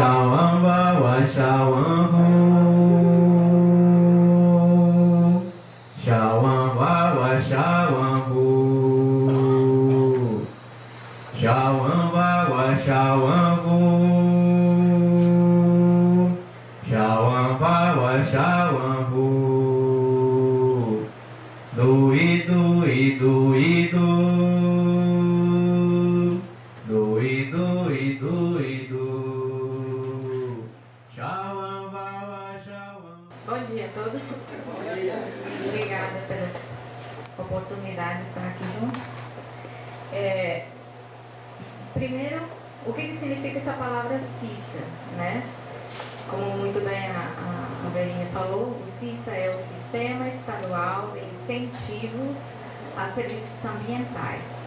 Shawan Vawa Shawan Hu. Shawan Vawa Shawan Hu. Shawan Vawa Shawan Hu. Shawan Vawa Shawan Hu. Dui dui dui du. Dui dui dui du. Shawan Vawa Shawan. Bom dia a todos. Obrigada pela oportunidade de estar aqui juntos. Primeiro, o que significa essa palavra CISA, né? Como muito bem a Verinha falou, o CISA é o Sistema Estadual de Incentivos a Serviços Ambientais.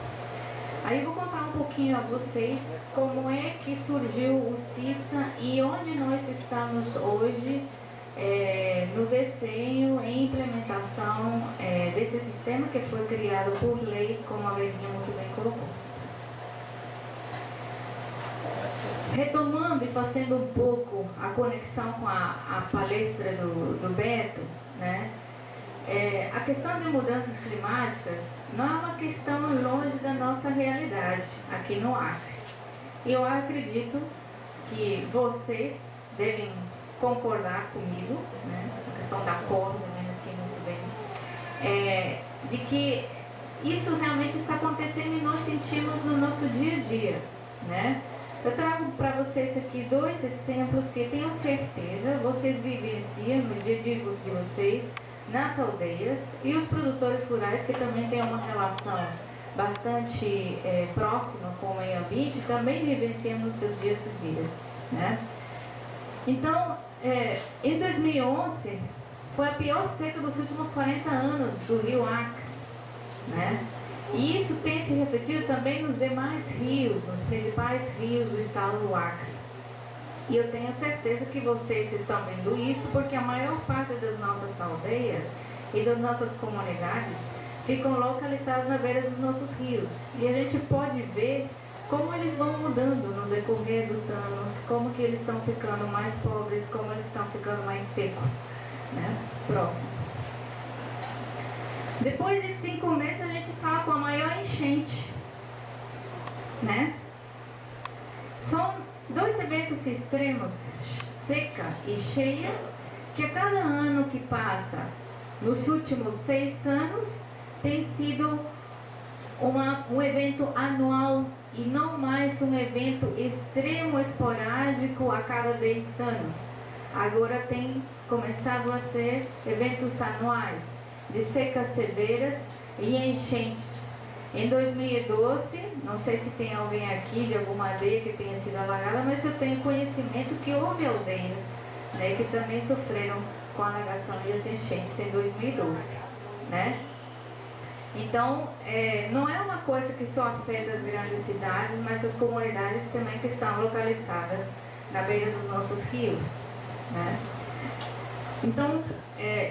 Aí eu vou contar um pouquinho a vocês como é que surgiu o CISA e onde nós estamos hoje no desenho e implementação desse sistema que foi criado por lei, como a Verinha muito bem colocou. Retomando e fazendo um pouco a conexão com a palestra do Beto, né? A questão de mudanças climáticas não é uma questão longe da nossa realidade aqui no Acre. E eu acredito que vocês devem concordar comigo, né? A questão da corda, né? Aqui muito bem, de que isso realmente está acontecendo e nós sentimos no nosso dia a dia, né? Eu trago para vocês aqui dois exemplos que tenho certeza vocês vivenciam no dia a dia de vocês, nas aldeias, e os produtores rurais que também têm uma relação bastante próxima com o meio ambiente, também vivenciam nos seus dias a dia, né? Então, em 2011, foi a pior seca dos últimos 40 anos do rio Acre, né? E isso tem se refletido também nos demais rios, nos principais rios do estado do Acre. E eu tenho certeza que vocês estão vendo isso, porque a maior parte das nossas aldeias e das nossas comunidades ficam localizadas na beira dos nossos rios. E a gente pode ver como eles vão mudando no decorrer dos anos, como que eles estão ficando mais pobres, como eles estão ficando mais secos, né? Próximo. Depois de 5 meses a gente estava com a maior enchente, né? São dois eventos extremos, seca e cheia, que a cada ano que passa, nos últimos 6 anos, tem sido um evento anual e não mais um evento extremo esporádico a cada 10 anos. Agora tem começado a ser eventos anuais, de secas severas e enchentes. Em 2012, não sei se tem alguém aqui de alguma aldeia que tenha sido alagada, mas eu tenho conhecimento que houve aldeias, né, que também sofreram com a alagação e as enchentes em 2012, né? Então, não é uma coisa que só afeta as grandes cidades, mas as comunidades também que estão localizadas na beira dos nossos rios, né? Então,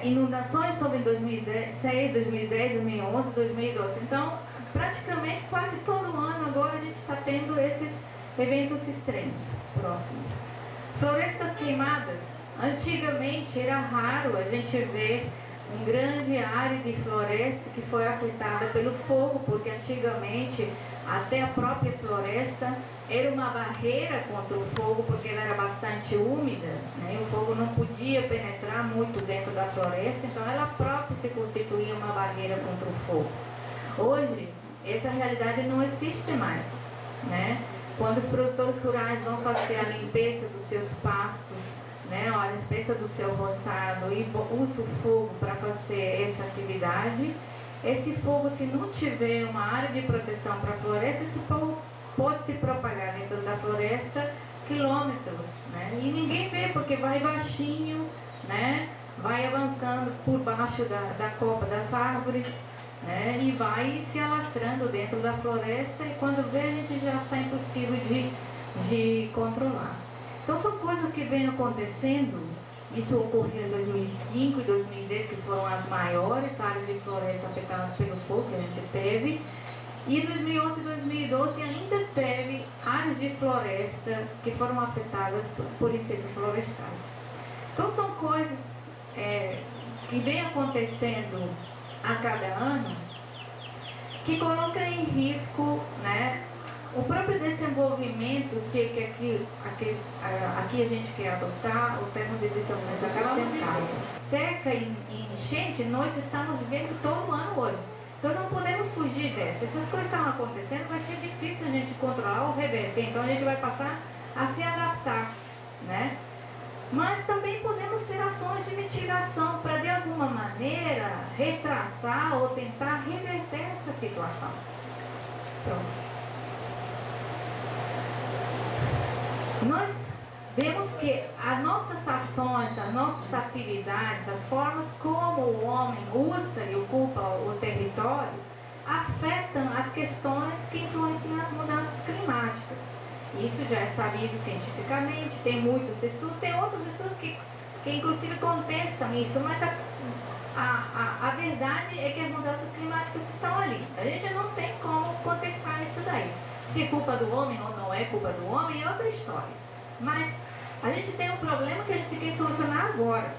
inundações sobre 2006, 2010, 2011, 2012. Então, praticamente quase todo ano agora a gente está tendo esses eventos extremos. Próximo. Florestas queimadas. Antigamente era raro a gente ver um grande área de floresta que foi afetada pelo fogo, porque antigamente até a própria floresta era uma barreira contra o fogo, porque ela era bastante úmida, né? O fogo não podia penetrar muito dentro da floresta, então ela própria se constituía uma barreira contra o fogo. Hoje, essa realidade não existe mais, né? Quando os produtores rurais vão fazer a limpeza dos seus pastos, né, a limpeza do seu roçado e usa o fogo para fazer essa atividade, esse fogo, se não tiver uma área de proteção para a floresta, esse fogo pode se propagar dentro da floresta quilômetros, né? E ninguém vê, porque vai baixinho, né? Vai avançando por baixo da copa das árvores, né? E vai se alastrando dentro da floresta, e quando vê, a gente já está impossível de controlar. Então são coisas que vêm acontecendo. Isso ocorreu em 2005 e 2010, que foram as maiores áreas de floresta afetadas pelo fogo que a gente teve. E em 2011 e 2012 ainda teve áreas de floresta que foram afetadas por incêndios florestais. Então são coisas que vem acontecendo a cada ano que colocam em risco, né, o próprio desenvolvimento, se é que aqui a gente quer adotar o termo de desenvolvimento sustentável. Seca e enchente nós estamos vivendo todo ano hoje. Então não podemos fugir dessa. Essas coisas estão acontecendo, vai ser difícil a gente controlar ou reverter. Então a gente vai passar a se adaptar, né? Mas também podemos ter ações de mitigação para de alguma maneira retraçar ou tentar reverter essa situação. Próximo. Nós vemos que as nossas ações, as nossas atividades, as formas como o homem usa e ocupa o território, afetam as questões que influenciam as mudanças climáticas. Isso já é sabido cientificamente, tem muitos estudos, tem outros estudos que inclusive contestam isso, mas a verdade é que as mudanças climáticas estão ali. A gente não tem como contestar isso daí. Se é culpa do homem ou não é culpa do homem é outra história. Mas a gente tem um problema que a gente quer solucionar agora,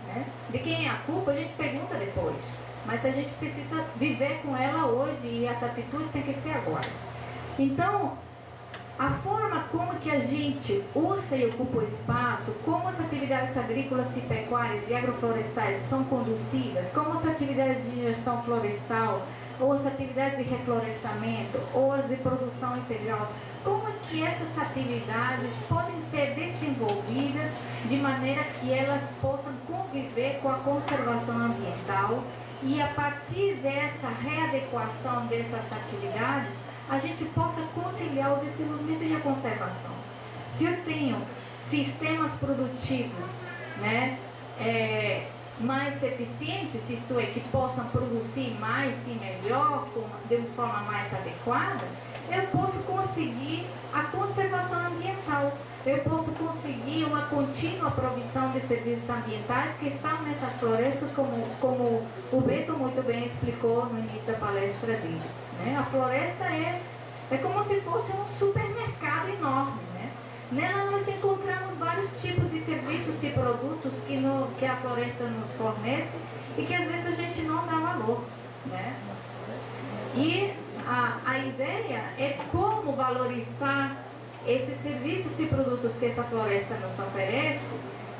né? De quem é a culpa a gente pergunta depois. Mas a gente precisa viver com ela hoje e as atitudes têm que ser agora. Então, a forma como que a gente usa e ocupa o espaço, como as atividades agrícolas e pecuárias e agroflorestais são conduzidas, como as atividades de gestão florestal, ou as atividades de reflorestamento, ou as de produção integral, como que essas atividades podem ser desenvolvidas de maneira que elas possam conviver com a conservação ambiental e a partir dessa readequação dessas atividades, a gente possa conciliar o desenvolvimento e a conservação. Se eu tenho sistemas produtivos, né, mais eficientes, isto é, que possam produzir mais e melhor, de uma forma mais adequada, eu posso conseguir a conservação ambiental. Eu posso conseguir uma contínua provisão de serviços ambientais que estão nessas florestas, como o Beto muito bem explicou no início da palestra dele, né? A floresta é como se fosse um supermercado enorme, né? Nela nós encontramos vários tipos de serviços e produtos que a floresta nos fornece e que às vezes a gente não dá valor, né? E a ideia é como valorizar esses serviços e produtos que essa floresta nos oferece,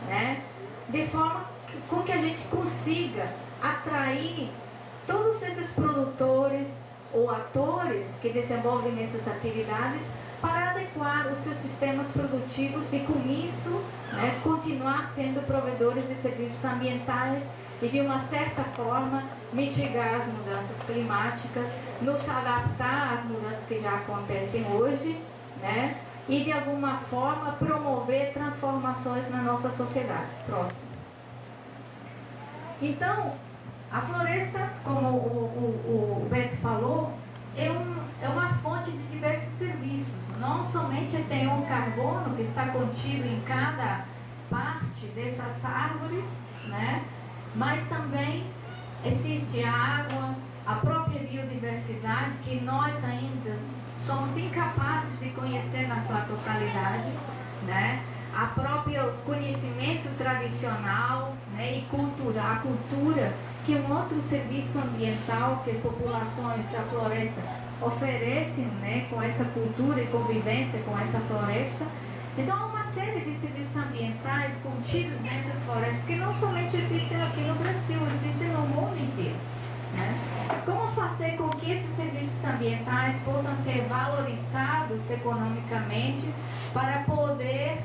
né? De forma com que a gente consiga atrair todos esses produtores ou atores que desenvolvem essas atividades para adequar os seus sistemas produtivos e com isso, né, continuar sendo provedores de serviços ambientais e de uma certa forma mitigar as mudanças climáticas, nos adaptar às mudanças que já acontecem hoje, né, e de alguma forma promover transformações na nossa sociedade. Próximo. Então, a floresta, como o Beto falou, é uma fonte de diversos serviços. Não somente tem um carbono que está contido em cada parte dessas árvores, né? Mas também existe a água, a própria biodiversidade, que nós ainda somos incapazes de conhecer na sua totalidade, né? A própria conhecimento tradicional, né, e cultural, a cultura, que é um outro serviço ambiental que as populações da floresta oferecem, né, com essa cultura e convivência com essa floresta. Então há uma série de serviços ambientais contidos nessas florestas que não somente existem aqui no Brasil, existem no mundo inteiro, né? Como fazer com que esses serviços ambientais possam ser valorizados economicamente para poder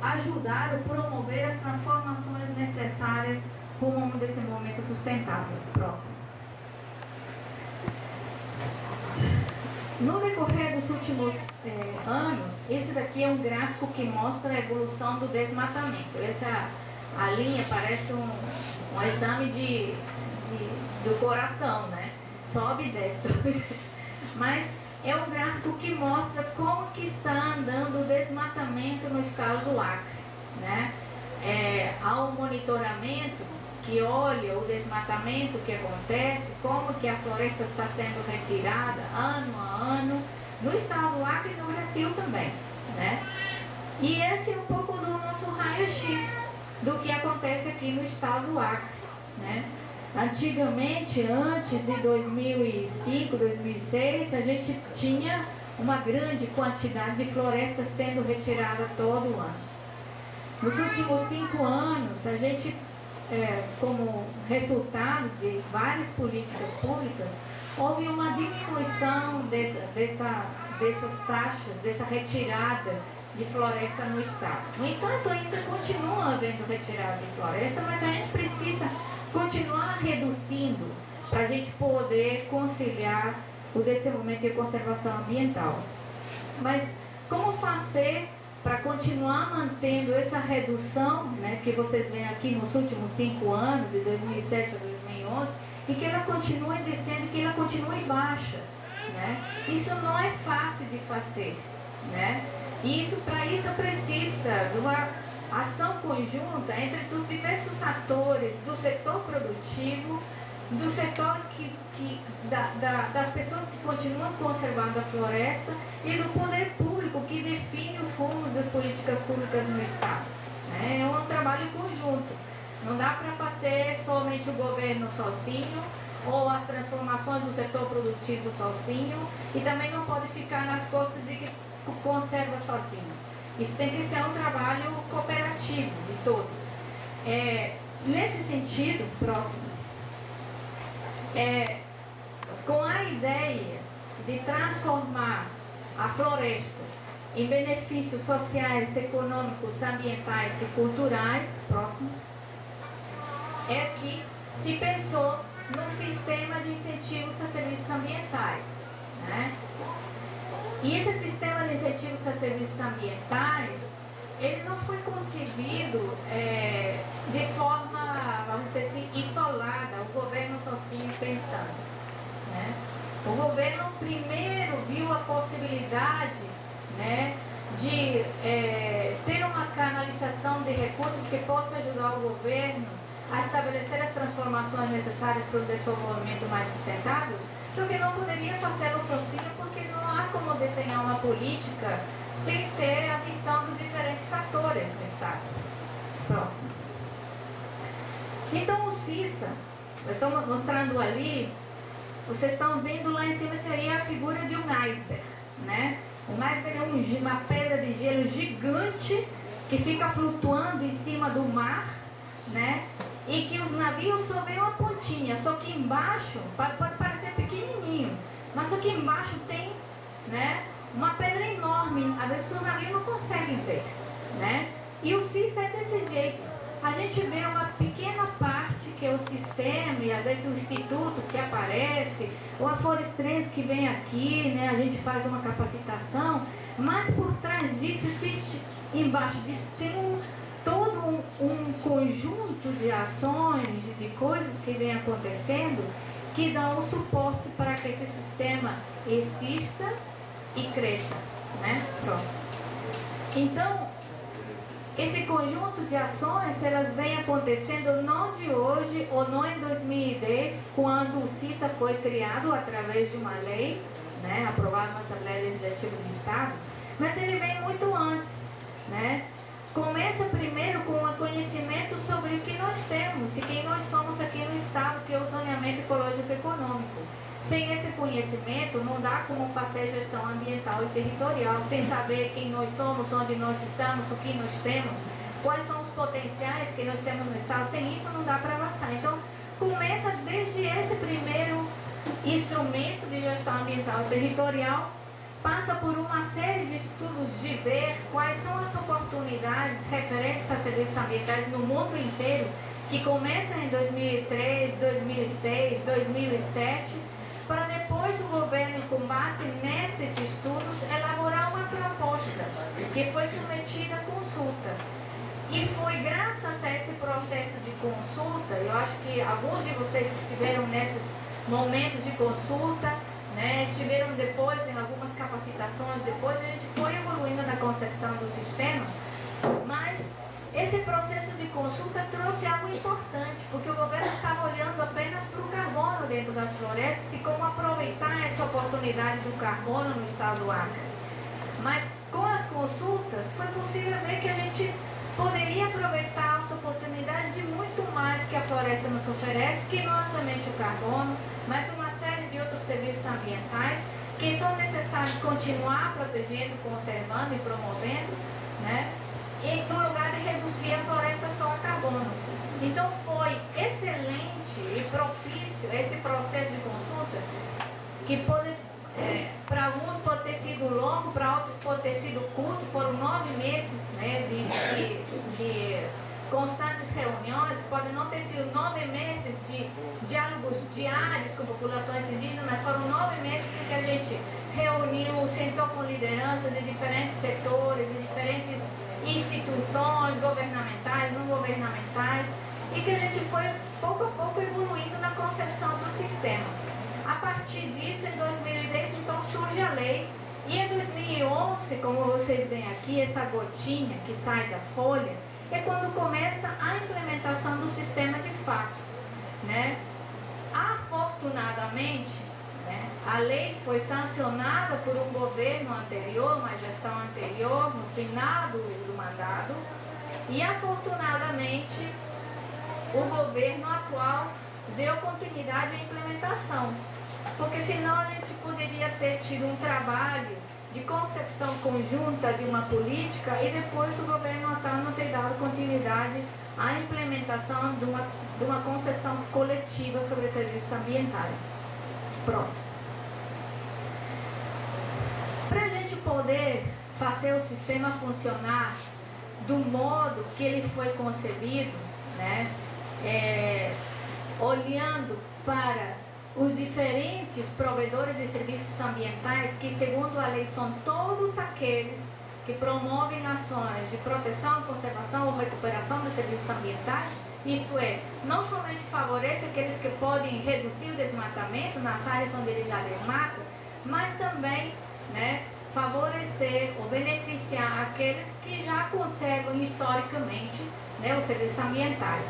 ajudar ou promover as transformações necessárias rumo a um desenvolvimento sustentável. Próximo. No decorrer dos últimos anos, esse daqui é um gráfico que mostra a evolução do desmatamento. Essa a linha parece um exame do coração, né? Sobe e desce, sobe e desce. Mas é um gráfico que mostra como que está andando o desmatamento no estado do Acre, né? Há um monitoramento que olha o desmatamento que acontece, como que a floresta está sendo retirada ano a ano, no estado do Acre e no Brasil também, né? E esse é um pouco do nosso raio-x do que acontece aqui no estado do Acre, né? Antigamente, antes de 2005, 2006, a gente tinha uma grande quantidade de floresta sendo retirada todo ano. Nos últimos 5 anos, a gente, como resultado de várias políticas públicas, houve uma diminuição dessas taxas, dessa retirada de floresta no estado. No entanto, ainda continua havendo retirada de floresta, mas a gente precisa continuar reduzindo para a gente poder conciliar o desenvolvimento e a conservação ambiental. Mas como fazer para continuar mantendo essa redução, né, que vocês veem aqui nos últimos 5 anos, de 2007 a 2011, e que ela continue descendo, que ela continue baixa, né? Isso não é fácil de fazer, né? E para isso precisa de uma ação conjunta entre os diversos atores do setor produtivo, do setor das pessoas que continuam conservando a floresta e do poder público que define os rumos das políticas públicas no estado, né? É um trabalho conjunto. Não dá para fazer somente o governo sozinho ou as transformações do setor produtivo sozinho, e também não pode ficar nas costas de que conserva sozinho. Isso tem que ser um trabalho cooperativo de todos. Nesse sentido, próximo, com a ideia de transformar a floresta em benefícios sociais, econômicos, ambientais e culturais, próximo, é que se pensou no sistema de incentivos a serviços ambientais, né? E esse sistema de incentivos a serviços ambientais, ele não foi concebido de forma, vamos dizer assim, isolada, o governo sozinho pensando, né? O governo primeiro viu a possibilidade, né, de ter uma canalização de recursos que possa ajudar o governo a estabelecer as transformações necessárias para o desenvolvimento mais sustentável, só que não poderia fazê-lo sozinho, porque não há como desenhar uma política sem ter a visão dos diferentes atores do Estado. Próximo. Então o CISA, eu estou mostrando ali, vocês estão vendo lá em cima, seria a figura de um iceberg, né? Um iceberg é uma pedra de gelo gigante que fica flutuando em cima do mar, né? E que os navios só veem uma pontinha, só que embaixo, pode parecer pequenininho, mas só que embaixo tem, né, uma pedra enorme, às vezes o navio não consegue ver, né? E o CISA é desse jeito. A gente vê uma pequena parte que é o sistema, e às vezes o instituto que aparece, ou a Forestrense que vem aqui, né? A gente faz uma capacitação, mas por trás disso existe, embaixo disso tem todo um conjunto de ações, de coisas que vem acontecendo, que dão o suporte para que esse sistema exista e cresça, né? Próximo. Então, esse conjunto de ações, elas vêm acontecendo não de hoje ou não em 2010, quando o CISA foi criado através de uma lei, né, aprovada na Assembleia Legislativa do Estado, mas ele vem muito antes, né? Começa primeiro com o conhecimento sobre o que nós temos e quem nós somos aqui no Estado, que é o saneamento ecológico e econômico. Sem esse conhecimento, não dá como fazer gestão ambiental e territorial, sem saber quem nós somos, onde nós estamos, o que nós temos, quais são os potenciais que nós temos no Estado. Sem isso, não dá para avançar. Então, começa desde esse primeiro instrumento de gestão ambiental e territorial, passa por uma série de estudos de ver quais são as oportunidades referentes a serviços ambientais no mundo inteiro, que começam em 2003, 2006, 2007, para depois o governo, com base nesses estudos, elaborar uma proposta que foi submetida à consulta. E foi graças a esse processo de consulta, eu acho que alguns de vocês estiveram nesses momentos de consulta, né, estiveram depois em algumas capacitações, depois a gente foi evoluindo na concepção do sistema, mas esse processo de consulta trouxe algo importante, porque o governo estava olhando apenas para o carbono dentro das florestas e como aproveitar essa oportunidade do carbono no estado do Acre. Mas com as consultas foi possível ver que a gente poderia aproveitar as oportunidades de muito mais que a floresta nos oferece, que não é somente o carbono, mas uma série de outros serviços ambientais que são necessários continuar protegendo, conservando e promovendo, né? E no lugar de reduzir a floresta só a carbono. Então foi excelente e propício esse processo de consulta, que pode, para alguns pode ter sido longo, para outros pode ter sido curto, foram 9 meses, né, de constantes reuniões, pode não ter sido 9 meses de diálogos diários com populações indígenas, mas foram 9 meses em que a gente reuniu, sentou com lideranças de diferentes setores, de diferentes instituições governamentais, não governamentais, e que a gente foi pouco a pouco evoluindo na concepção do sistema. A partir disso, em 2010, então surge a lei, e em 2011, como vocês veem aqui, essa gotinha que sai da folha, é quando começa a implementação do sistema de fato, né? Afortunadamente, né, a lei foi sancionada por um governo anterior, uma gestão anterior, no final do mandato, e afortunadamente o governo atual deu continuidade à implementação, porque senão a gente poderia ter tido um trabalho de concepção conjunta de uma política e depois o governo atual não ter dado continuidade à implementação de uma concessão coletiva sobre serviços ambientais. Próximo. Para a gente poder fazer o sistema funcionar do modo que ele foi concebido, né, olhando para os diferentes provedores de serviços ambientais, que segundo a lei são todos aqueles que promovem ações de proteção, conservação ou recuperação dos serviços ambientais, isto é, não somente favorece aqueles que podem reduzir o desmatamento nas áreas onde eles já desmatam, mas também, né, favorecer ou beneficiar aqueles que já conservam historicamente, né, os serviços ambientais.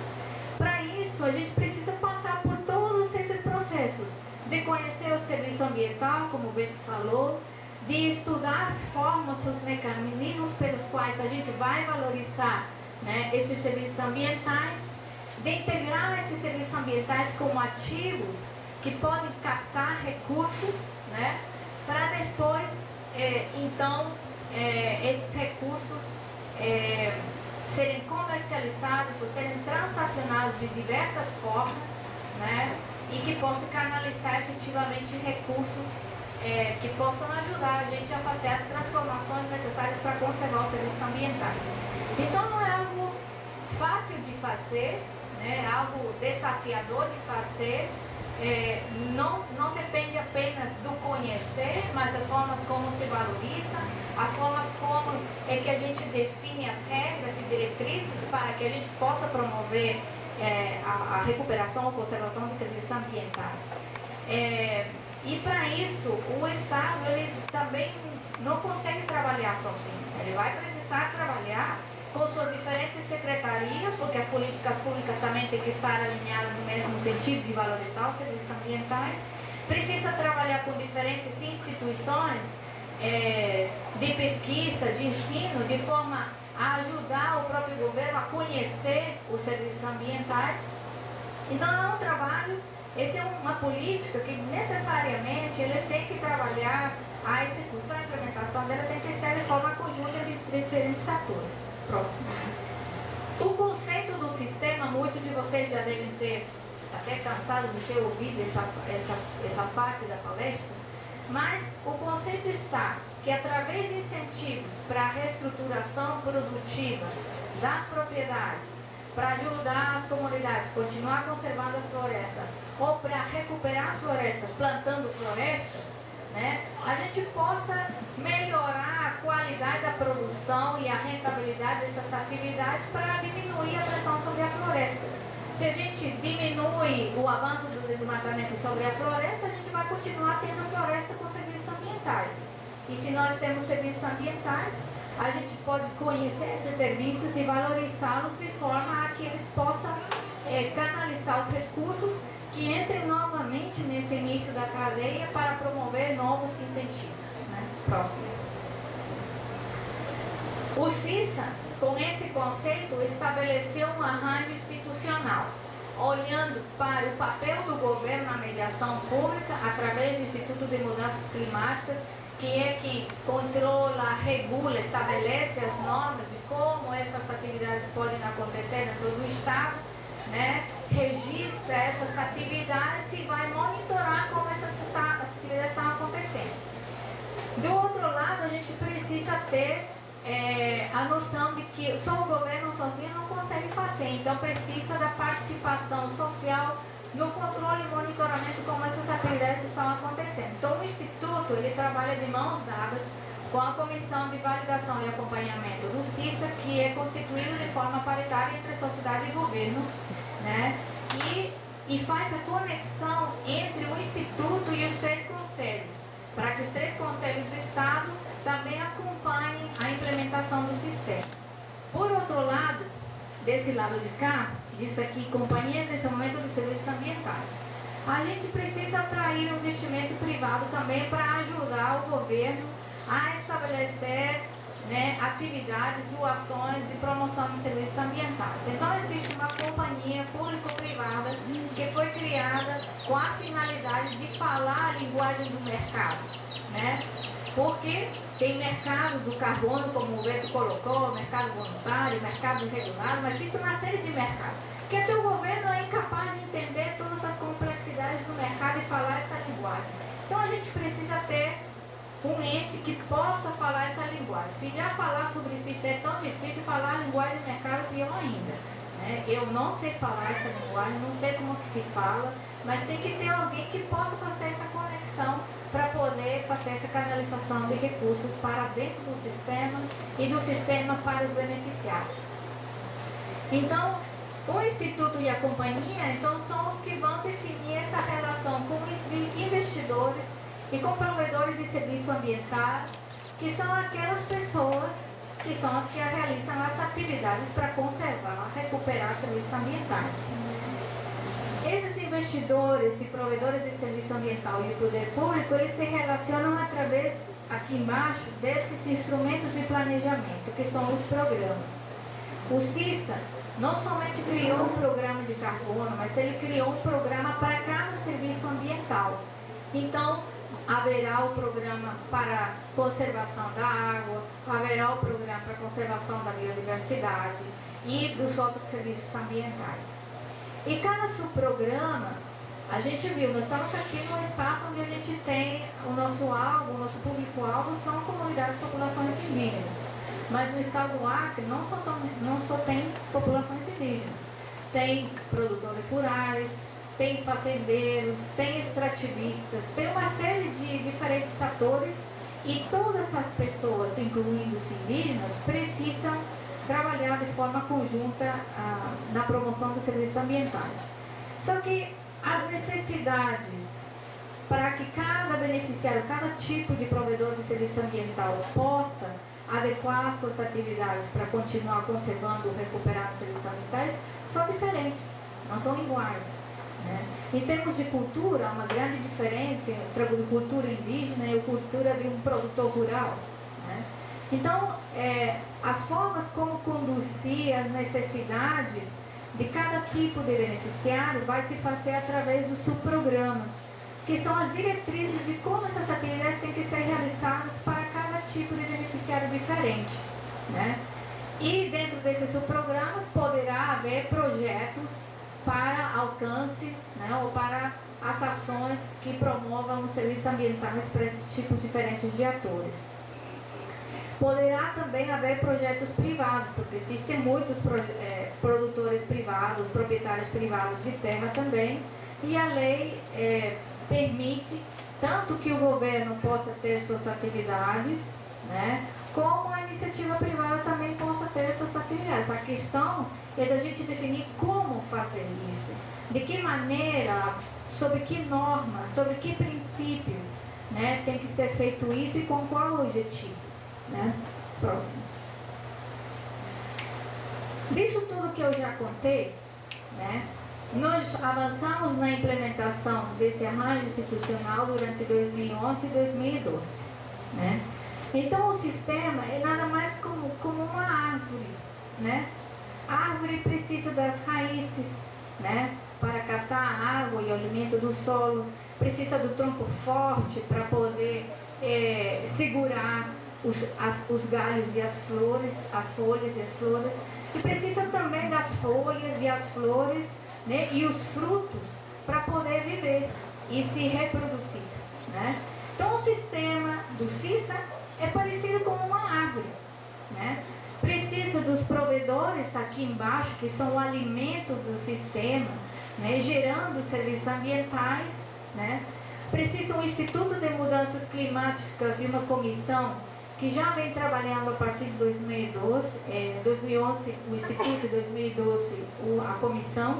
Para isso, a gente precisa passar por todos esses processos, de conhecer o serviço ambiental, como o Bento falou, de estudar as formas, os mecanismos pelos quais a gente vai valorizar, né, esses serviços ambientais, de integrar esses serviços ambientais como ativos que podem captar recursos, né, para depois, esses recursos serem comercializados ou serem transacionados de diversas formas, né, e que possam canalizar efetivamente recursos que possam ajudar a gente a fazer as transformações necessárias para conservar os serviços ambientais. Então não é algo fácil de fazer, né, algo desafiador de fazer, não depende apenas do conhecer, mas as formas como se valoriza, as formas como é que a gente define as regras e diretrizes para que a gente possa promover a recuperação ou conservação de serviços ambientais. E para isso, o Estado ele também não consegue trabalhar sozinho. Ele vai precisar trabalhar com suas diferentes secretarias, porque as políticas públicas também têm que estar alinhadas no mesmo sentido de valorizar os serviços ambientais. Precisa trabalhar com diferentes instituições de pesquisa, de ensino, de forma a ajudar o próprio governo a conhecer os serviços ambientais. Então é um trabalho, essa é uma política que necessariamente ele tem que trabalhar, a execução e a implementação dela tem que ser de forma conjunta de diferentes atores. Próximo. O conceito do sistema, muitos de vocês já devem ter até cansado de ter ouvido essa parte da palestra, mas o conceito está que através de incentivos para a reestruturação produtiva das propriedades, para ajudar as comunidades a continuar conservando as florestas ou para recuperar as florestas plantando florestas, né, a gente possa melhorar a qualidade da produção e a rentabilidade dessas atividades para diminuir a pressão sobre a floresta. Se a gente diminui o avanço do desmatamento sobre a floresta, a gente vai continuar tendo floresta com serviços ambientais. E se nós temos serviços ambientais, a gente pode conhecer esses serviços e valorizá-los de forma a que eles possam canalizar os recursos que entrem novamente nesse início da cadeia para promover novos incentivos. Né? Próximo. O CISA, com esse conceito, estabeleceu um arranjo institucional, olhando para o papel do governo na mediação pública, através do Instituto de Mudanças Climáticas, que controla, regula, estabelece as normas de como essas atividades podem acontecer dentro do Estado, né? Registra essas atividades e vai monitorar como essas atividades estão acontecendo. Do outro lado, a gente precisa ter a noção de que só o governo sozinho não consegue fazer, então precisa da participação social no controle e monitoramento de como essas atividades estão acontecendo. Então o Instituto ele trabalha de mãos dadas com a Comissão de Validação e Acompanhamento do CISA, que é constituído de forma paritária entre sociedade e governo, né? E faz a conexão entre o Instituto e os 3 conselhos, para que os 3 conselhos do Estado também acompanhem a implementação do sistema. Por outro lado, desse lado de cá, diz aqui, Companhia de Desenvolvimento de Serviços Ambientais. A gente precisa atrair o investimento privado também para ajudar o governo a estabelecer, né, atividades ou ações de promoção de serviços ambientais. Então existe uma companhia público-privada que foi criada com a finalidade de falar a linguagem do mercado, né? Porque tem mercado do carbono, como o Beto colocou, mercado voluntário, mercado regulado, mas existe uma série de mercados. Porque até o governo é incapaz de entender todas as complexidades do mercado e falar essa linguagem. Então a gente precisa ter um ente que possa falar essa linguagem. Se já falar sobre isso é tão difícil, falar a linguagem do mercado pior ainda. Né? Eu não sei falar essa linguagem, não sei como que se fala, mas tem que ter alguém que possa fazer essa conexão para poder fazer essa canalização de recursos para dentro do sistema e do sistema para os beneficiários. Então, o Instituto e a companhia então, são os que vão definir essa relação com os investidores e com provedores de serviço ambiental, que são aquelas pessoas que são as que realizam as atividades para conservar, recuperar serviços ambientais. Esses investidores e provedores de serviço ambiental e de poder público, eles se relacionam através, aqui embaixo, desses instrumentos de planejamento, que são os programas. O CISA não somente criou um programa de carbono, mas ele criou um programa para cada serviço ambiental. Então, haverá o programa para conservação da água, haverá o programa para conservação da biodiversidade e dos outros serviços ambientais. E cada subprograma, a gente viu, nós estamos aqui num espaço onde a gente tem o nosso alvo, o nosso público-alvo são comunidades, populações indígenas. Mas no estado do Acre não só tem populações indígenas. Tem produtores rurais, tem fazendeiros, tem extrativistas, tem uma série de diferentes atores e todas as pessoas, incluindo os indígenas, precisam trabalhar de forma conjunta na promoção dos serviços ambientais. Só que as necessidades para que cada beneficiário, cada tipo de provedor de serviço ambiental possa adequar suas atividades para continuar conservando ou recuperando os serviços ambientais são diferentes, não são iguais. Né? Em termos de cultura, há uma grande diferença entre a cultura indígena e a cultura de um produtor rural. Né? Então, as formas como conduzir as necessidades de cada tipo de beneficiário vai se fazer através dos subprogramas, que são as diretrizes de como essas atividades têm que ser realizadas para cada tipo de beneficiário diferente. Né? E dentro desses subprogramas poderá haver projetos para alcance, né, ou para as ações que promovam os serviços ambientais para esses tipos diferentes de atores. Poderá também haver projetos privados, porque existem muitos produtores privados, proprietários privados de terra também, e a lei permite tanto que o governo possa ter suas atividades, né, como a iniciativa privada também possa ter suas atividades. A questão é da gente definir como fazer isso, de que maneira, sob que normas, sob que princípios, né, tem que ser feito isso e com qual objetivo. Né? Próximo. Disso tudo que eu já contei, né, nós avançamos na implementação desse arranjo institucional durante 2011 e 2012. Né? Então o sistema é nada mais como uma árvore. Né? A árvore precisa das raízes, né, para captar a água e o alimento do solo, precisa do tronco forte para poder segurar os galhos e as folhas e as flores, e precisa também das folhas e as flores, né, e os frutos para poder viver e se reproduzir. Né? Então o sistema do CISA é parecido com uma árvore. Né? Precisa dos provedores aqui embaixo, que são o alimento do sistema, né, gerando serviços ambientais. Né? Precisa um Instituto de Mudanças Climáticas e uma comissão que já vem trabalhando a partir de 2012, 2011 o Instituto, 2012 a comissão,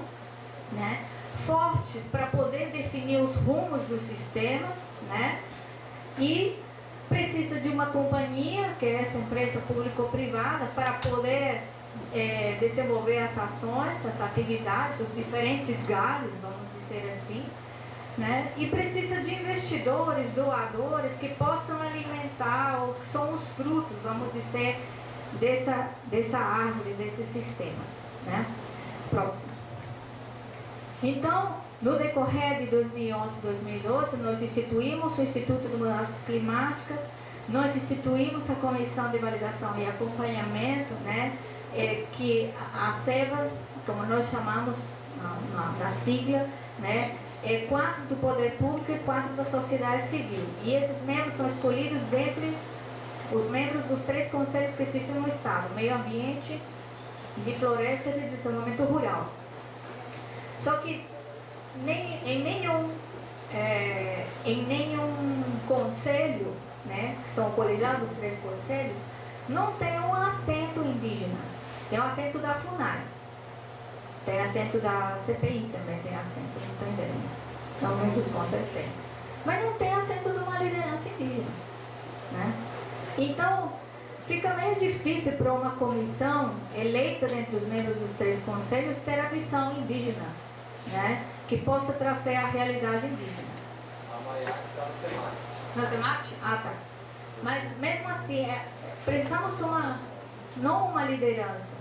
né, fortes para poder definir os rumos do sistema, né, e precisa de uma companhia, que é essa empresa público-privada, para poder desenvolver as ações, as atividades, os diferentes galhos, vamos dizer assim. Né? E precisa de investidores, doadores que possam alimentar, ou que são os frutos, vamos dizer, dessa árvore, desse sistema. Né? Próximo. Então, no decorrer de 2011 e 2012, nós instituímos o Instituto de Mudanças Climáticas, nós instituímos a Comissão de Validação e Acompanhamento, né? Que a SEVA, como nós chamamos na sigla, né? 4 do poder público e 4 da sociedade civil. E esses membros são escolhidos dentre os membros dos 3 conselhos que existem no Estado: Meio Ambiente, de Floresta e de Desenvolvimento Rural. Só que em nenhum conselho, né, que são colegiados os 3 conselhos, não tem um assento indígena. Tem o assento da FUNAI. Tem assento da CPI também, tem assento, não estou entendendo. Não, muitos conselhos têm. Mas não tem assento de uma liderança indígena. Né? Então, fica meio difícil para uma comissão eleita dentre os membros dos 3 conselhos ter a visão indígena, né? Que possa trazer a realidade indígena. Amanhã está no SEMAT. No SEMAT? Ah, tá. Mas mesmo assim, precisamos não uma liderança.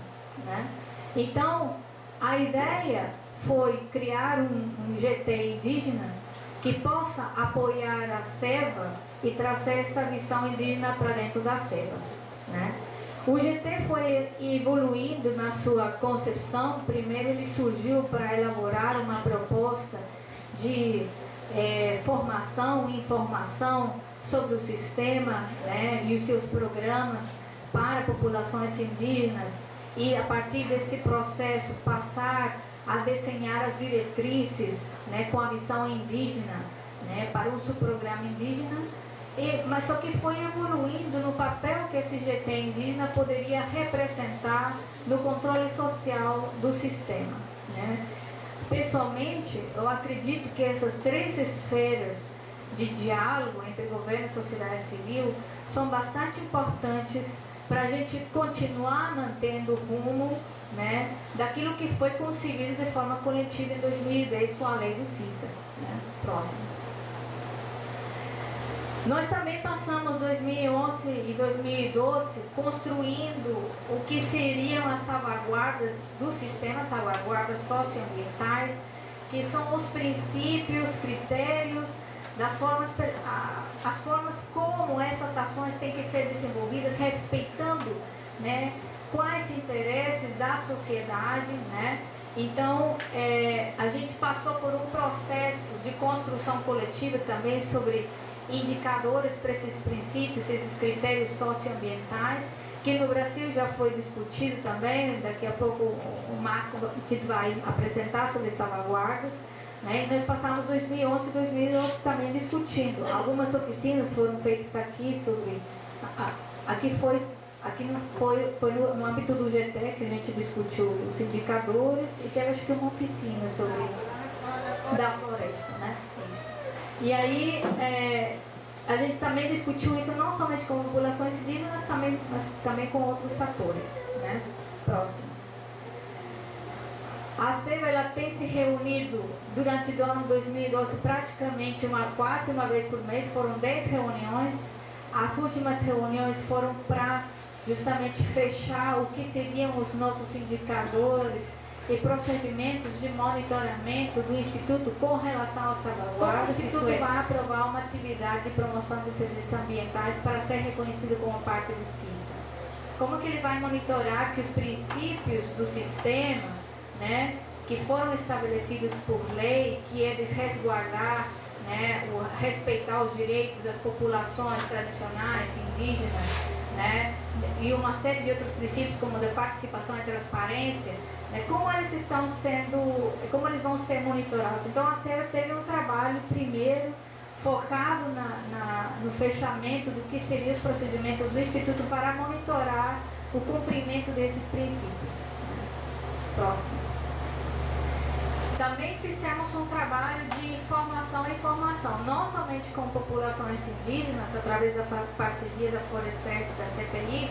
Né? Então, a ideia foi criar um GT indígena que possa apoiar a SEVA e trazer essa visão indígena para dentro da SEVA. Né? O GT foi evoluindo na sua concepção. Primeiro ele surgiu para elaborar uma proposta de formação e informação sobre o sistema, né, e os seus programas para populações indígenas, e a partir desse processo passar a desenhar as diretrizes, né, com a visão indígena, né, para o seu programa indígena. Mas só que foi evoluindo no papel que esse GT indígena poderia representar no controle social do sistema. Né? Pessoalmente, eu acredito que essas 3 esferas de diálogo entre governo e sociedade civil são bastante importantes para a gente continuar mantendo o rumo, né, daquilo que foi concebido de forma coletiva em 2010 com a lei do CISA. Né? Próximo. Nós também passamos 2011 e 2012 construindo o que seriam as salvaguardas do sistema, salvaguardas socioambientais, que são os princípios, critérios, as formas como essas ações têm que ser desenvolvidas, respeitando, né, quais interesses da sociedade. Né? Então, a gente passou por um processo de construção coletiva também sobre indicadores para esses princípios, esses critérios socioambientais, que no Brasil já foi discutido também. Daqui a pouco o Marco vai apresentar sobre salvaguardas. Né? E nós passamos 2011 e 2012 também discutindo. Algumas oficinas foram feitas aqui sobre... Aqui não foi no âmbito do GT que a gente discutiu os indicadores, e teve acho que uma oficina sobre da floresta, né? Isso. E aí a gente também discutiu isso não somente com populações indígenas, mas também com outros atores, né? Próximo. A SEVA, ela tem se reunido durante o ano 2012 praticamente quase uma vez por mês, foram 10 reuniões. As últimas reuniões foram para justamente fechar o que seriam os nossos indicadores e procedimentos de monitoramento do Instituto com relação ao salvaguarda. O Instituto vai aprovar uma atividade de promoção de serviços ambientais para ser reconhecido como parte do CISA. Como que ele vai monitorar que os princípios do sistema, né, que foram estabelecidos por lei, que eles resguardar, né, respeitar os direitos das populações tradicionais, indígenas, né, e uma série de outros princípios como da participação e transparência, né, como eles vão ser monitorados. Então a SEVA teve um trabalho primeiro focado no fechamento do que seriam os procedimentos do Instituto para monitorar o cumprimento desses princípios. Próximo. Também fizemos um trabalho de informação e formação, não somente com populações indígenas, através da parceria da Florestes e da CPI,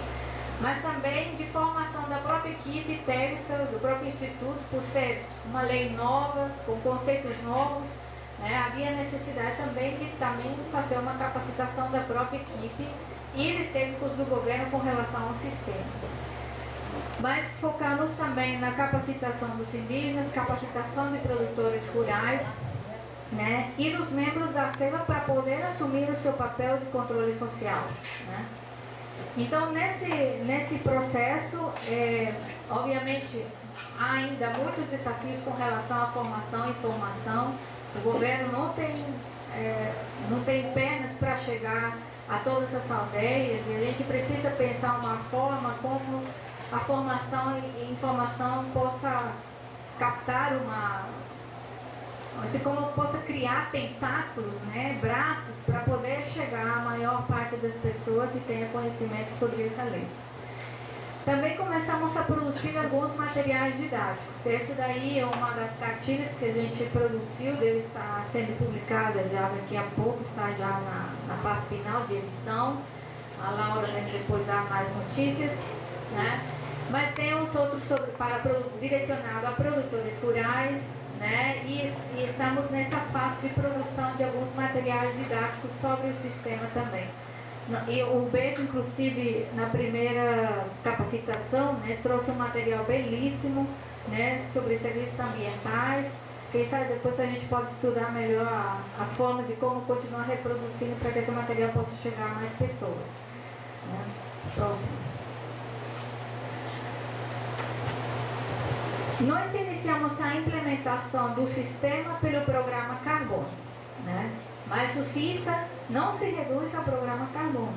mas também de formação da própria equipe técnica, do próprio Instituto, por ser uma lei nova, com conceitos novos, né? Havia necessidade também de fazer uma capacitação da própria equipe e de técnicos do governo com relação ao sistema. Mas focamos também na capacitação dos indígenas, capacitação de produtores rurais, né, e dos membros da SEVA para poder assumir o seu papel de controle social, né. Então, nesse processo, obviamente, há ainda muitos desafios com relação à formação e informação. O governo não tem pernas para chegar a todas as aldeias e a gente precisa pensar uma forma como a formação e informação possa captar como possa criar tentáculos, né, braços para poder chegar à maior parte das pessoas e tenha conhecimento sobre essa lei. Também começamos a produzir alguns materiais didáticos. Esse daí é uma das cartilhas que a gente produziu, deve estar sendo publicada já daqui a pouco, está já na fase final de emissão. A Laura vai depois dar mais notícias, né? Mas tem uns outros direcionados a produtores rurais, né? E estamos nessa fase de produção de alguns materiais didáticos sobre o sistema também. E o Beto, inclusive, na primeira capacitação, né, trouxe um material belíssimo, né, sobre serviços ambientais. Quem sabe depois a gente pode estudar melhor as formas de como continuar reproduzindo para que esse material possa chegar a mais pessoas, né? Próximo. Nós iniciamos a implementação do sistema pelo programa Carbono, né? Mas o CISA não se reduz ao programa Carbono,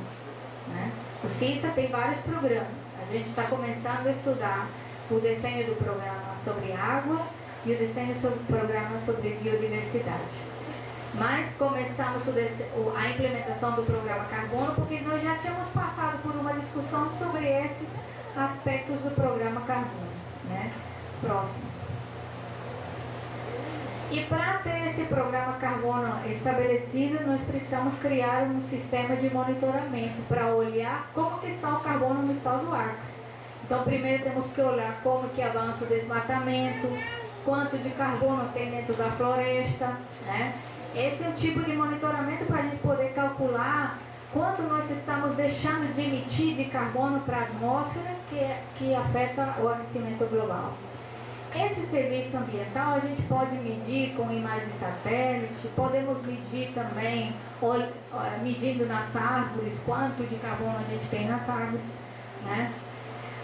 né? O CISA tem vários programas. A gente está começando a estudar o desenho do programa sobre água e o desenho do programa sobre biodiversidade. Mas começamos a implementação do programa Carbono porque nós já tínhamos passado por uma discussão sobre esses aspectos do programa Carbono, né? Próximo. E para ter esse programa Carbono estabelecido, nós precisamos criar um sistema de monitoramento para olhar como que está o carbono no estado do ar. Então, primeiro temos que olhar como que avança o desmatamento, quanto de carbono tem dentro da floresta, né? Esse é o tipo de monitoramento para a gente poder calcular quanto nós estamos deixando de emitir de carbono para a atmosfera que afeta o aquecimento global. Esse serviço ambiental a gente pode medir com imagens de satélite, podemos medir também, medindo nas árvores, quanto de carbono a gente tem nas árvores, né?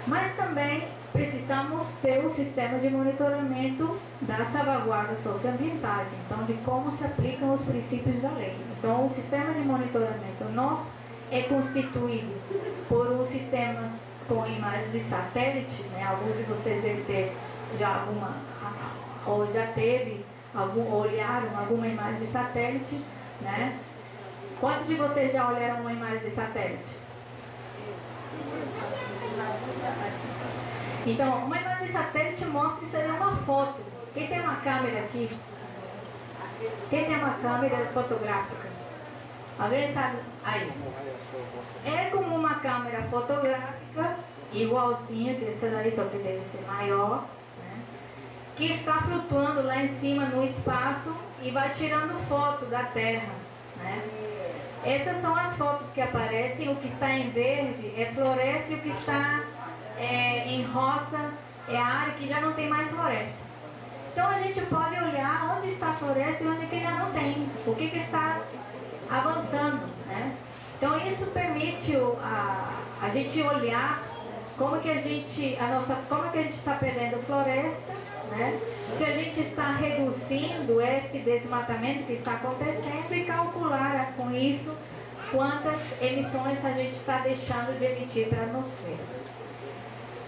Mas também precisamos ter um sistema de monitoramento das salvaguardas socioambientais, então de como se aplicam os princípios da lei. Então o sistema de monitoramento nosso é constituído por um sistema com imagens de satélite, né? Alguns de vocês devem ter já olharam alguma imagem de satélite, né? Quantos de vocês já olharam uma imagem de satélite? Então, uma imagem de satélite mostra que seria uma foto. Quem tem uma câmera aqui? Quem tem uma câmera fotográfica? Alguém sabe? Aí. É como uma câmera fotográfica, igualzinha que essa daí, só que deve ser maior, né? Que está flutuando lá em cima no espaço e vai tirando foto da Terra, né? Essas são as fotos que aparecem. O que está em verde é floresta e o que está em roça é a área que já não tem mais floresta. Então a gente pode olhar onde está a floresta e onde que já não tem, o que está avançando, né? Então isso permite a gente olhar como que a gente está perdendo floresta, né? Se a gente está reduzindo esse desmatamento que está acontecendo e calcular com isso quantas emissões a gente está deixando de emitir para a atmosfera.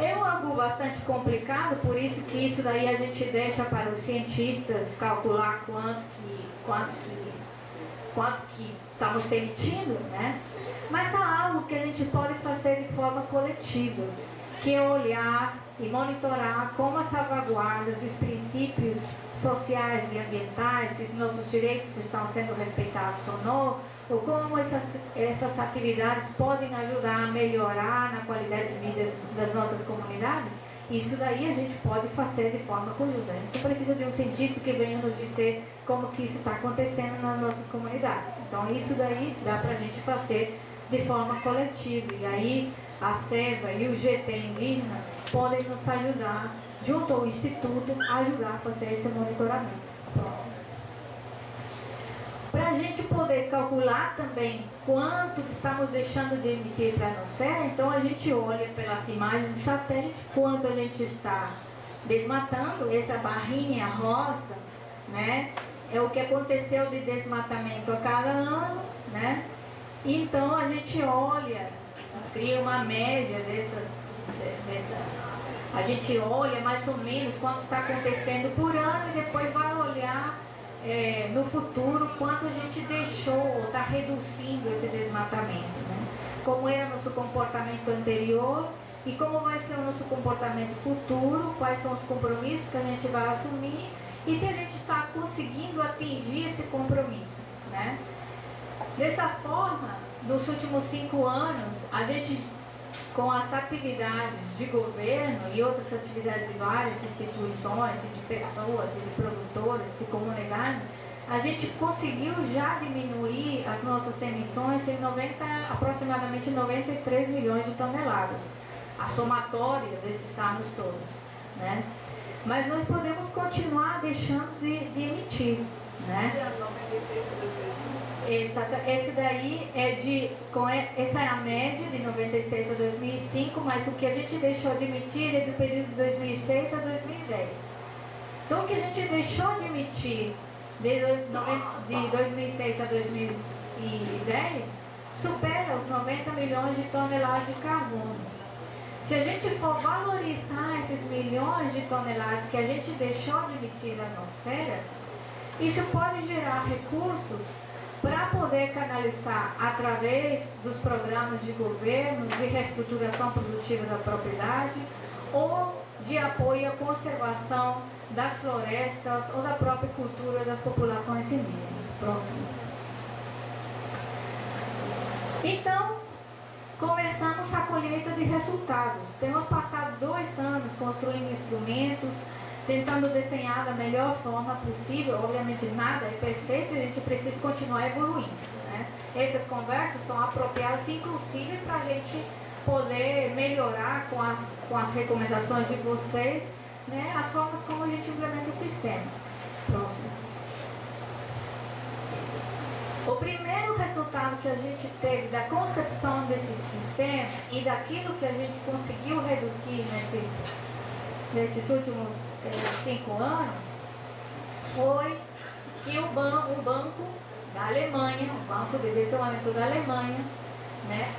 É algo bastante complicado, por isso que isso daí a gente deixa para os cientistas calcular quanto que estamos emitindo, né? Mas há algo que a gente pode fazer de forma coletiva, que é olhar e monitorar como as salvaguardas, os princípios sociais e ambientais, se os nossos direitos estão sendo respeitados ou não, ou como essas atividades podem ajudar a melhorar na qualidade de vida das nossas comunidades. Isso daí a gente pode fazer de forma conjunta. A gente não precisa de um cientista que venha nos dizer como que isso está acontecendo nas nossas comunidades. Então isso daí dá para a gente fazer de forma coletiva. E aí a SEVA e o GT indígena podem nos ajudar, junto ao Instituto, a ajudar a fazer esse monitoramento. Próximo. Para a gente poder calcular também quanto estamos deixando de emitir para a atmosfera, então a gente olha pelas imagens de satélite quanto a gente está desmatando. Essa barrinha rosa, né, é o que aconteceu de desmatamento a cada ano, né? Então a gente olha, cria uma média a gente olha mais ou menos quanto está acontecendo por ano e depois vai olhar no futuro quanto a gente deixou ou está reduzindo esse desmatamento, né? Como era o nosso comportamento anterior e como vai ser o nosso comportamento futuro, quais são os compromissos que a gente vai assumir e se a gente está conseguindo atingir esse compromisso, né? Dessa forma, nos últimos 5 anos, a gente, com as atividades de governo e outras atividades de várias instituições, de pessoas, de produtores, de comunidade, a gente conseguiu já diminuir as nossas emissões em aproximadamente 93 milhões de toneladas, a somatória desses anos todos, né? Mas nós podemos continuar deixando de emitir, né? Esse daí essa é a média de 96 a 2005, mas o que a gente deixou de emitir é do período de 2006 a 2010. Então o que a gente deixou de emitir de 2006 a 2010 supera os 90 milhões de toneladas de carbono. Se a gente for valorizar esses milhões de toneladas que a gente deixou de emitir na atmosfera, isso pode gerar recursos para poder canalizar através dos programas de governo, de reestruturação produtiva da propriedade ou de apoio à conservação das florestas ou da própria cultura das populações indígenas. Próximo. Então, começamos a colheita de resultados. Temos passado 2 anos construindo instrumentos, tentando desenhar da melhor forma possível. Obviamente nada é perfeito e a gente precisa continuar evoluindo, né? Essas conversas são apropriadas inclusive para a gente poder melhorar com as recomendações de vocês, né, as formas como a gente implementa o sistema. Próximo. O primeiro resultado que a gente teve da concepção desse sistema e daquilo que a gente conseguiu reduzir nesses últimos 5 anos foi que o Banco da Alemanha, o Banco de Desenvolvimento da Alemanha, né,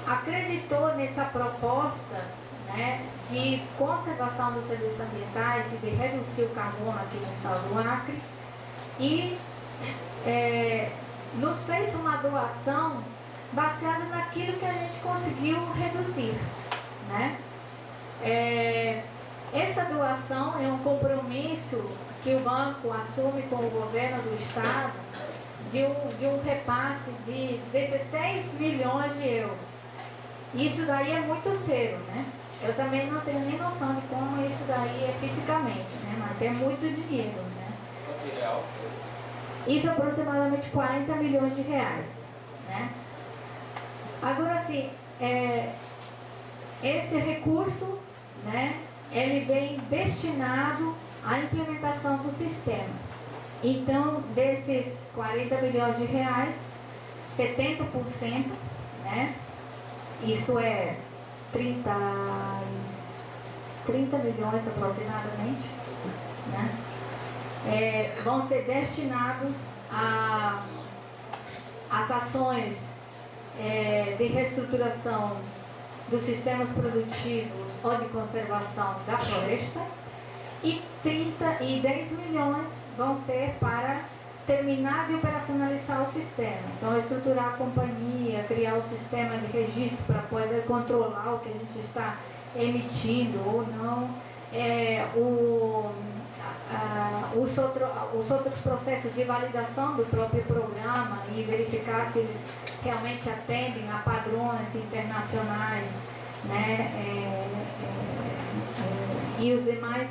acreditou nessa proposta, né, de conservação dos serviços ambientais e de reduzir o carbono aqui no estado do Acre e nos fez uma doação baseada naquilo que a gente conseguiu reduzir, né? Essa doação é um compromisso que o banco assume com o governo do estado, de um repasse de 16 milhões de euros. Isso daí é muito cedo, né? Eu também não tenho nem noção de como isso daí é fisicamente, né? Mas é muito dinheiro, né? Quanto de real? Isso é aproximadamente 40 milhões de reais, né? Agora, assim, esse recurso, né, ele vem destinado à implementação do sistema. Então, desses 40 milhões de reais, 70%, né, isso é 30 milhões aproximadamente, né, vão ser destinados às ações de reestruturação dos sistemas produtivos ou de conservação da floresta, e 10 milhões vão ser para terminar de operacionalizar o sistema. Então, estruturar a companhia, criar o sistema de registro para poder controlar o que a gente está emitindo ou não, os outros processos de validação do próprio programa e verificar se eles realmente atendem a padrões internacionais, né, e os demais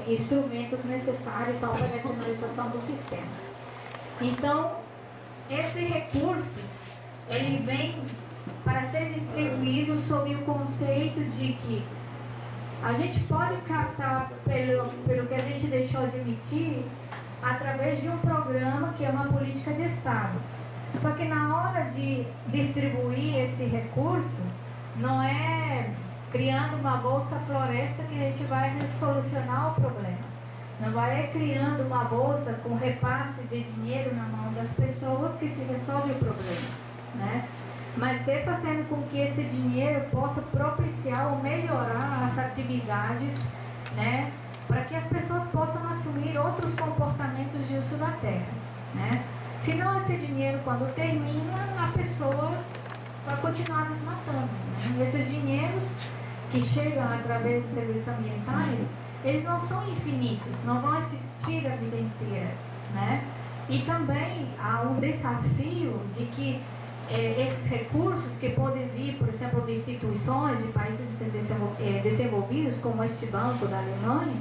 instrumentos necessários à operacionalização do sistema. Então, esse recurso, ele vem para ser distribuído sob o conceito de que a gente pode captar pelo que a gente deixou de emitir através de um programa que é uma política de Estado. Só que na hora de distribuir esse recurso, não é criando uma bolsa floresta que a gente vai solucionar o problema. Não vai criando uma bolsa com repasse de dinheiro na mão das pessoas que se resolve o problema, né? Mas ser fazendo com que esse dinheiro possa propiciar ou melhorar as atividades, né, para que as pessoas possam assumir outros comportamentos de uso da terra, né? Senão esse dinheiro, quando termina, a pessoa vai continuar desmatando, né? E esses dinheiros que chegam através dos serviços ambientais, eles não são infinitos, não vão existir a vida inteira, né? E também há um desafio de que esses recursos que podem vir, por exemplo, de instituições de países desenvolvidos, como este banco da Alemanha,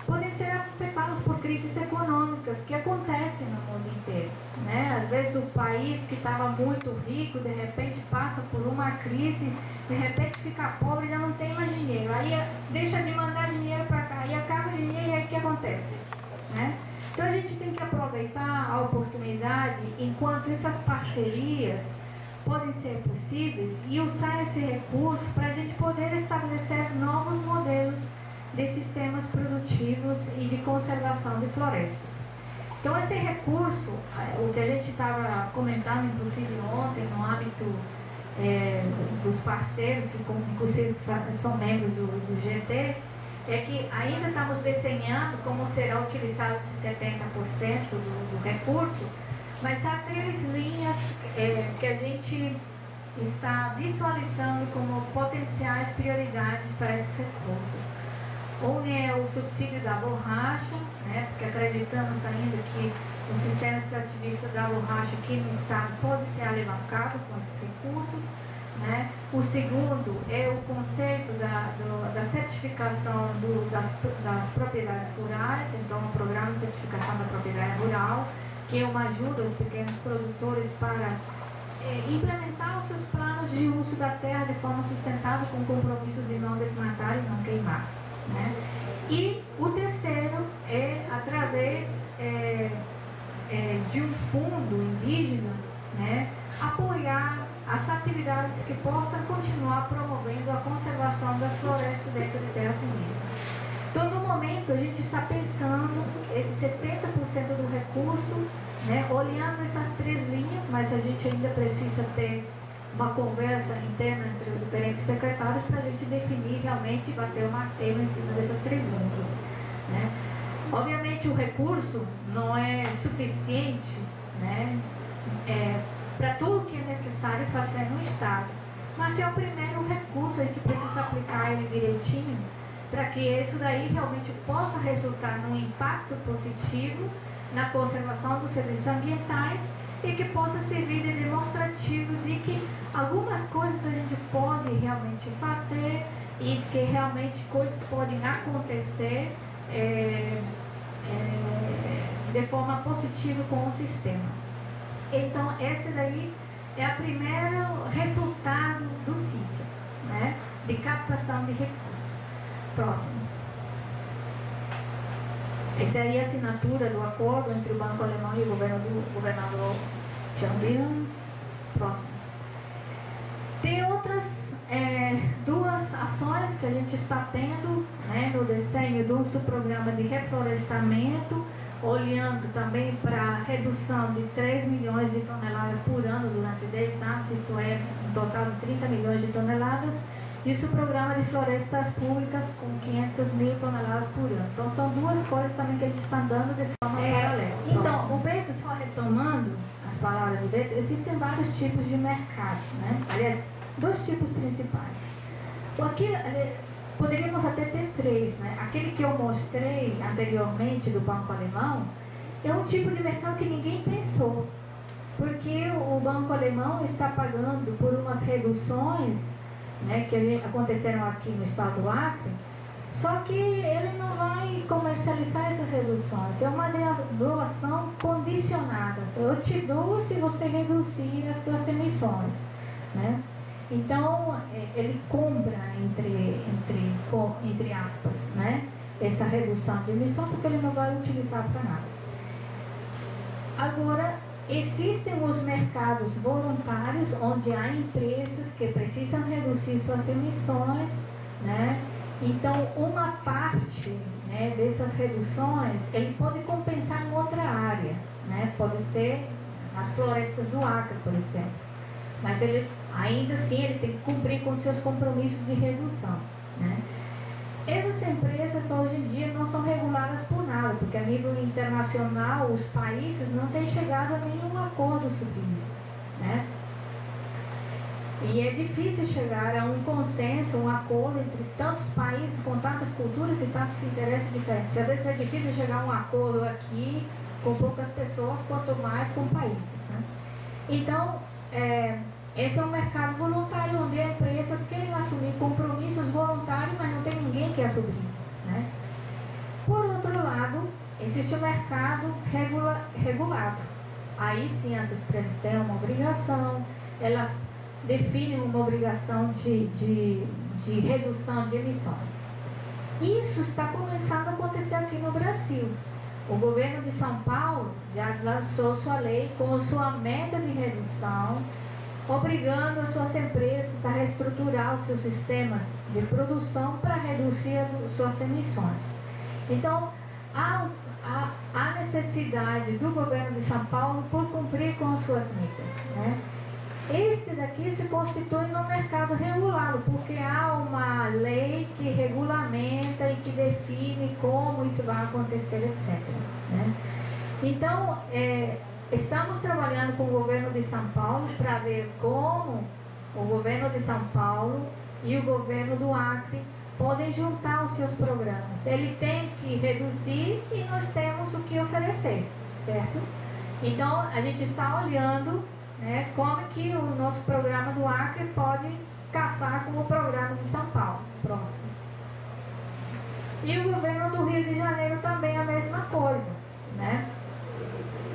podem ser afetados por crises econômicas que acontecem no mundo inteiro, né? Às vezes o país que estava muito rico, de repente passa por uma crise, de repente fica pobre e já não tem mais dinheiro, aí deixa de mandar dinheiro para cá, e acaba o dinheiro, e aí o que acontece, né? Então a gente tem que aproveitar a oportunidade enquanto essas parcerias podem ser possíveis e usar esse recurso para a gente poder estabelecer novos modelos de sistemas produtivos e de conservação de florestas. Então esse recurso, o que a gente estava comentando inclusive ontem no âmbito dos parceiros, que inclusive são membros do GT, é que ainda estamos desenhando como será utilizado esse 70% do recurso, mas há 3 linhas que a gente está visualizando como potenciais prioridades para esses recursos. Um é o subsídio da borracha, né, porque acreditamos ainda que o sistema extrativista da borracha aqui no estado pode ser alavancado com esses recursos, né. O segundo é o conceito da certificação das propriedades rurais, então o programa de certificação da propriedade rural, que é uma ajuda aos pequenos produtores para implementar os seus planos de uso da terra de forma sustentável, com compromissos de não desmatar e não queimar, né? E o terceiro é através de um fundo indígena, né, apoiar as atividades que possam continuar promovendo a conservação das florestas dentro de terras indígenas. Então, no momento, a gente está pensando esse 70% do recurso, né, olhando essas 3 linhas, mas a gente ainda precisa ter uma conversa interna entre os diferentes secretários para a gente definir realmente e bater o martelo em cima dessas 3 linhas, né? Obviamente o recurso não é suficiente, né, para tudo que é necessário fazer no Estado, mas é o primeiro recurso, a gente precisa aplicar ele direitinho para que isso daí realmente possa resultar num impacto positivo na conservação dos serviços ambientais e que possa servir de demonstrativo de que algumas coisas a gente pode realmente fazer e que realmente coisas podem acontecer de forma positiva com o sistema. Então, esse daí é o primeiro resultado do CISA, né, de captação de recursos. Próximo. Essa aí é a assinatura do acordo entre o Banco Alemão e o governador Janvier. Próximo. Tem outras duas ações que a gente está tendo, né, no desenho do programa de reflorestamento, olhando também para a redução de 3 milhões de toneladas por ano durante 10 anos, isto é, um total de 30 milhões de toneladas. Isso o programa de florestas públicas com 500 mil toneladas por ano. Então são duas coisas também que a gente está dando de forma paralela. Então, o Beto, só retomando as palavras do Beto, existem vários tipos de mercado, né? Aliás, dois tipos principais. Poderíamos até ter três, né? Aquele que eu mostrei anteriormente do Banco Alemão é um tipo de mercado que ninguém pensou, porque o Banco Alemão está pagando por umas reduções, né, que aconteceram aqui no estado do Acre, só que ele não vai comercializar essas reduções, é uma doação condicionada. Eu te dou se você reduzir as suas emissões, né? Então, ele compra, entre aspas, né, essa redução de emissão, porque ele não vai utilizar para nada. Agora, existem os mercados voluntários, onde há empresas que precisam reduzir suas emissões, né? Então, uma parte, né, dessas reduções, ele pode compensar em outra área, né? Pode ser as florestas do Acre, por exemplo. Mas ele, ainda assim, ele tem que cumprir com seus compromissos de redução, né? Essas empresas hoje em dia não são reguladas por nada, porque a nível internacional os países não têm chegado a nenhum acordo sobre isso, né? E é difícil chegar a um consenso, um acordo entre tantos países com tantas culturas e tantos interesses diferentes. Às vezes é difícil chegar a um acordo aqui com poucas pessoas, quanto mais com países, né? Então, esse é um mercado voluntário, onde as empresas querem assumir compromissos voluntários, mas não tem ninguém que assumir, né? Por outro lado, existe o mercado regulado. Aí sim as empresas têm uma obrigação, elas definem uma obrigação de redução de emissões. Isso está começando a acontecer aqui no Brasil. O governo de São Paulo já lançou sua lei com sua meta de redução, obrigando as suas empresas a reestruturar os seus sistemas de produção para reduzir suas emissões. Então, há necessidade do governo de São Paulo por cumprir com as suas metas, né? Este daqui se constitui no mercado regulado, porque há uma lei que regulamenta e que define como isso vai acontecer, etc., né? Então, estamos trabalhando com o governo de São Paulo para ver como o governo de São Paulo e o governo do Acre podem juntar os seus programas. Ele tem que reduzir e nós temos o que oferecer, certo? Então, a gente está olhando, né, como que o nosso programa do Acre pode caçar com o programa de São Paulo. Próximo. E o governo do Rio de Janeiro também a mesma coisa, né?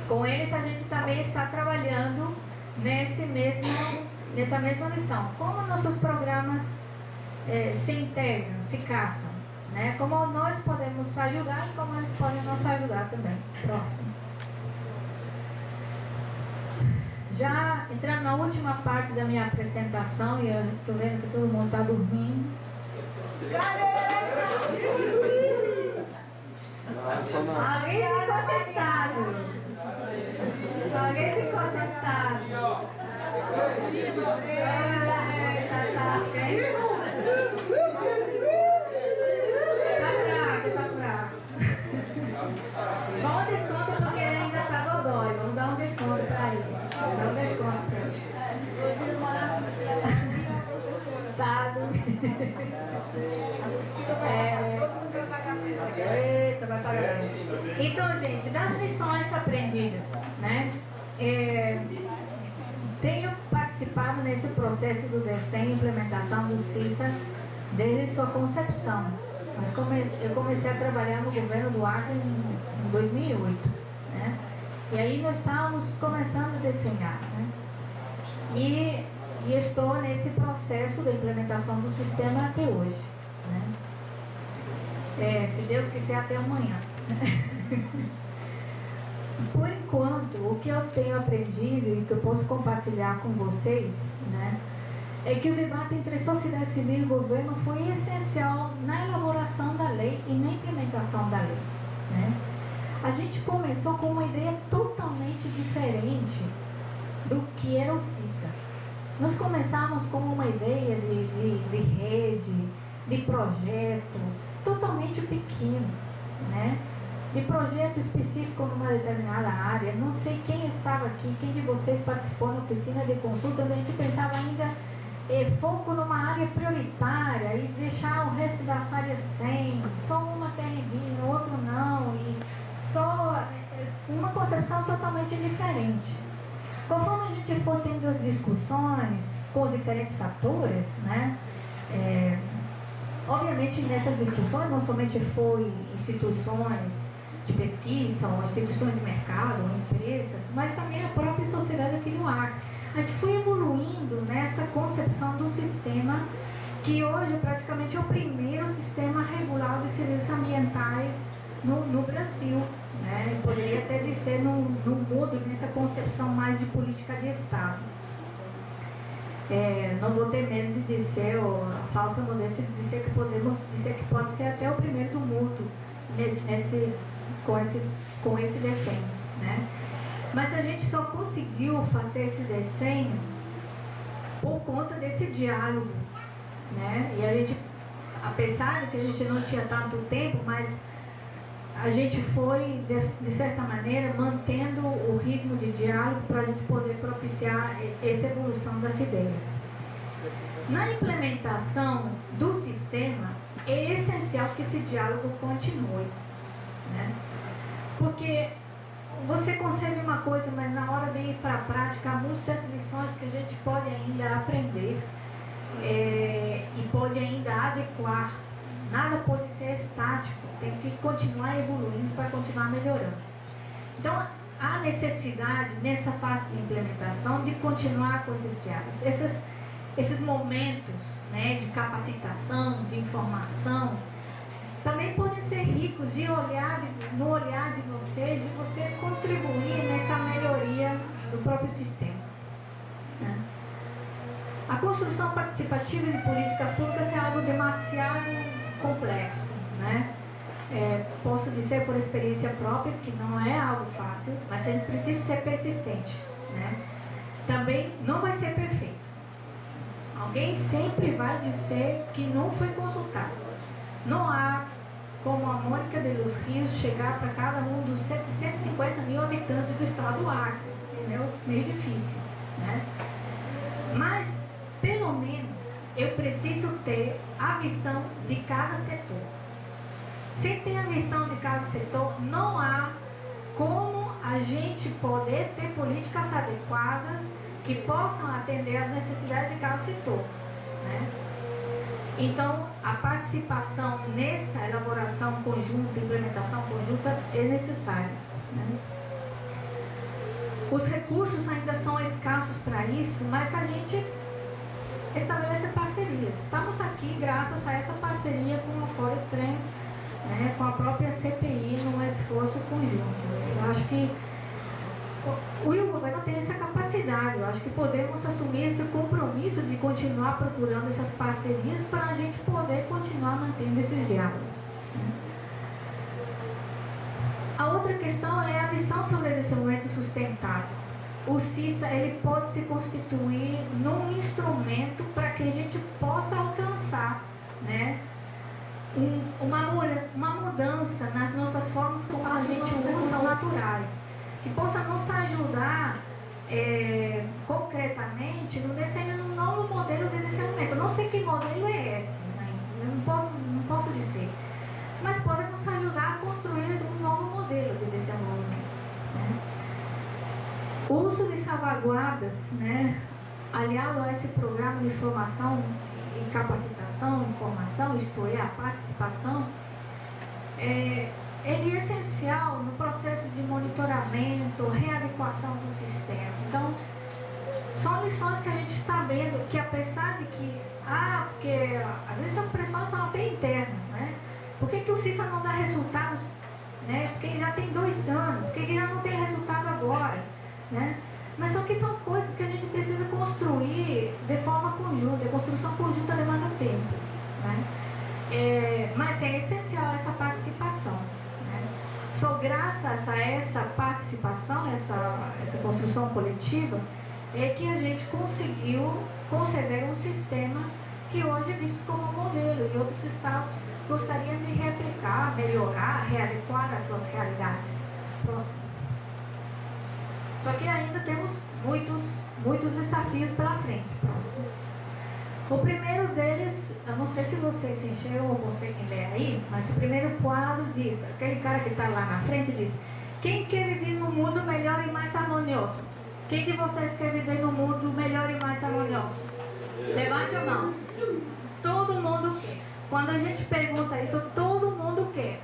Com eles a gente também está trabalhando nessa mesma missão. Como nossos programas se integram, se caçam, né? Como nós podemos ajudar e como eles podem nos ajudar também. Próximo. Já entrando na última parte da minha apresentação, e eu estou vendo que todo mundo está dormindo. Alguém ficou sentado. Alguém ficou sentado. Tá fraco. Vamos desconto porque ele ainda tá dodói. Vamos dar um desconto pra ele. Vamos dar um desconto pra ele. Tá dormindo. Eita, vai pagar. Então, gente, das lições aprendidas, né? Tenho participado nesse processo do desenho e implementação do CISA desde sua concepção. Eu comecei a trabalhar no governo do Acre em 2008, né? E aí nós estávamos começando a desenhar, né? E estou nesse processo de implementação do sistema até hoje, né? Se Deus quiser, até amanhã. Por enquanto, o que eu tenho aprendido e que eu posso compartilhar com vocês, né, é que o debate entre sociedade civil e governo foi essencial na elaboração da lei e na implementação da lei, né? A gente começou com uma ideia totalmente diferente do que era o CISA. Nós começamos com uma ideia de rede, de projeto, totalmente pequeno, né? De projeto específico numa determinada área. Não sei quem estava aqui, quem de vocês participou na oficina de consulta, onde a gente pensava ainda foco numa área prioritária e deixar o resto das áreas sem, só uma terreno, o outro não, e só uma concepção totalmente diferente. Conforme a gente for tendo as discussões com os diferentes atores, né? Obviamente nessas discussões não somente foi instituições de pesquisa, ou instituições de mercado, ou empresas, mas também a própria sociedade aqui no Acre. A gente foi evoluindo nessa concepção do sistema, que hoje praticamente é o primeiro sistema regulado de serviços ambientais no Brasil, né? Poderia até dizer no mundo, nessa concepção mais de política de Estado. Não vou ter medo de dizer, ou a falsa modéstia de dizer que podemos dizer que pode ser até o primeiro do mundo com esse desenho, né? Mas a gente só conseguiu fazer esse desenho por conta desse diálogo, né? E a gente, apesar de que a gente não tinha tanto tempo, mas a gente foi, de certa maneira, mantendo o ritmo de diálogo para a gente poder propiciar essa evolução das ideias. Na implementação do sistema, é essencial que esse diálogo continue, né? Porque você concebe uma coisa, mas na hora de ir para a prática, há muitas lições que a gente pode ainda aprender e pode ainda adequar. Nada pode ser estático, tem que continuar evoluindo para continuar melhorando. Então, há necessidade, nessa fase de implementação, de continuar com esses diálogos. Esses momentos, né, de capacitação, de informação, também podem ser ricos no olhar de vocês contribuir nessa melhoria do próprio sistema, né? A construção participativa de políticas públicas é algo demasiado complexo, né? Posso dizer por experiência própria que não é algo fácil, mas a gente precisa ser persistente, né? Também não vai ser perfeito. Alguém sempre vai dizer que não foi consultado. Não há como a Mônica de los Rios chegar para cada um dos 750 mil habitantes do estado do Acre. É meio difícil, né? Mas, pelo menos, eu preciso ter a visão de cada setor. Se tem a visão de cada setor, não há como a gente poder ter políticas adequadas que possam atender às necessidades de cada setor, né? Então, a participação nessa elaboração conjunta, implementação conjunta é necessária, né? Os recursos ainda são escassos para isso, mas a gente estabelece parcerias. Estamos aqui graças a essa parceria com a Forest Trends, né, com a própria CPI, num esforço conjunto. Eu acho que o governo tem essa capacidade. Eu acho que podemos assumir esse compromisso de continuar procurando essas parcerias para a gente poder continuar mantendo esses diálogos, né? A outra questão é a visão sobre desenvolvimento sustentável. O CISA, ele pode se constituir num instrumento para que a gente possa alcançar, né, uma mudança nas nossas formas como a gente usa naturais, que possa nos ajudar concretamente no desenho de um novo modelo de desenvolvimento. Eu não sei que modelo é esse, né? Eu não posso dizer, mas pode nos ajudar a construir um novo modelo. dadas, né, aliado a esse programa de formação e capacitação, informação, isto é, a participação, ele é essencial no processo de monitoramento, readequação do sistema. Então, são lições que a gente está vendo que, apesar de que, porque às vezes essas pressões são até internas, né? Por que o CISA não dá resultados, né? Porque ele já tem 2 anos, porque ele já não tem resultado agora, né? Mas só que são coisas que a gente precisa construir de forma conjunta. A construção conjunta demanda tempo, né? Mas é essencial essa participação, né? Só graças a essa participação, essa construção coletiva, é que a gente conseguiu conceber um sistema que hoje é visto como modelo e outros estados gostariam de replicar, melhorar, readequar as suas realidades. Próximo. Só que ainda temos muitos desafios pela frente. Próximo. O primeiro deles, eu não sei se vocês se enxergam ou você que lê aí, mas o primeiro quadro diz, aquele cara que está lá na frente diz: quem quer viver num mundo melhor e mais harmonioso? Quem de vocês quer viver num mundo melhor e mais harmonioso? Levante a mão. Todo mundo quer. Quando a gente pergunta isso, todo mundo quer.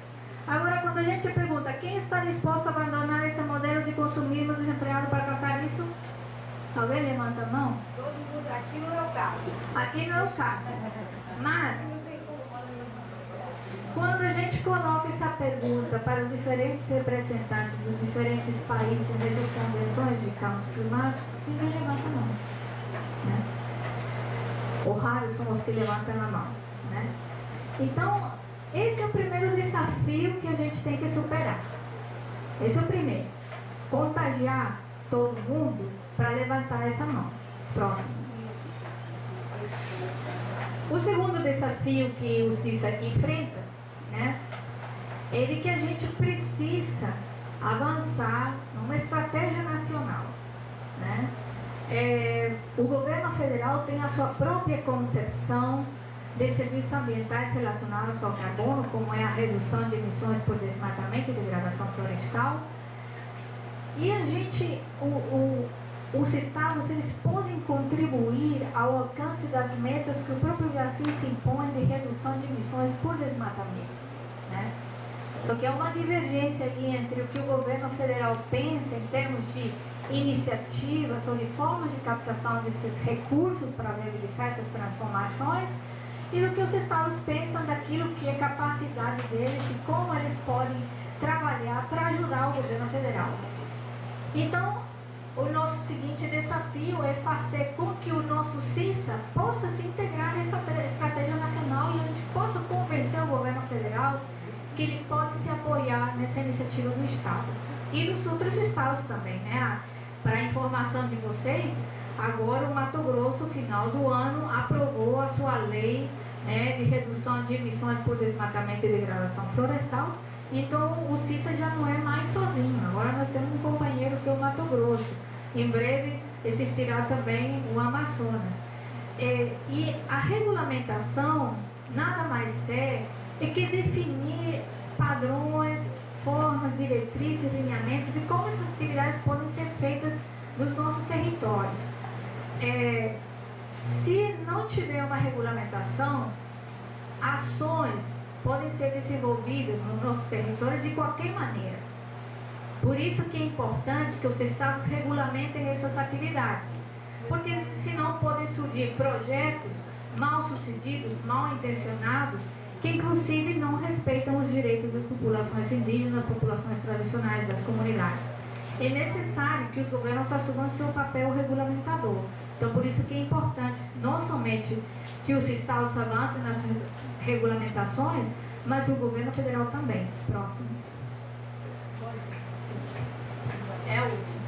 Agora, quando a gente pergunta quem está disposto a abandonar esse modelo de consumismo desenfreado para alcançar isso? Alguém levanta a mão? Todo mundo, aqui não é o caso. Aqui não é o caso. Mas, quando a gente coloca essa pergunta para os diferentes representantes dos diferentes países nessas convenções de câmbios climáticos, ninguém levanta a mão, né? Ou raros são os que levantam a mão, né? Então, esse é o primeiro desafio que a gente tem que superar. Esse é o primeiro. Contagiar todo mundo para levantar essa mão. Próximo. O segundo desafio que o CISA enfrenta, né, é de que a gente precisa avançar numa estratégia nacional, né? O governo federal tem a sua própria concepção de serviços ambientais relacionados ao carbono, como é a redução de emissões por desmatamento e degradação florestal. E a gente, os estados, eles podem contribuir ao alcance das metas que o próprio Brasil se impõe de redução de emissões por desmatamento, né? Só que há uma divergência ali entre o que o governo federal pensa em termos de iniciativas ou de formas de captação desses recursos para viabilizar essas transformações e do que os estados pensam daquilo que é capacidade deles e como eles podem trabalhar para ajudar o governo federal. Então, o nosso seguinte desafio é fazer com que o nosso CISA possa se integrar nessa estratégia nacional e a gente possa convencer o governo federal que ele pode se apoiar nessa iniciativa do Estado. E dos outros estados também, né? Para a informação de vocês, agora o Mato Grosso, no final do ano, aprovou a sua lei, né, de redução de emissões por desmatamento e degradação florestal. Então o CISA já não é mais sozinho, agora nós temos um companheiro que é o Mato Grosso. Em breve existirá também o Amazonas. E a regulamentação nada mais é que definir padrões, formas, diretrizes, lineamentos de como essas atividades podem ser feitas nos nossos territórios. Se não tiver uma regulamentação, ações podem ser desenvolvidas nos nossos territórios de qualquer maneira. Por isso que é importante que os estados regulamentem essas atividades, porque senão podem surgir projetos mal sucedidos, mal intencionados, que inclusive não respeitam os direitos das populações indígenas, das populações tradicionais, das comunidades. É necessário que os governos assumam seu papel regulamentador. Então, por isso que é importante não somente que os estados avancem nas regulamentações, mas o governo federal também. Próximo. É o último.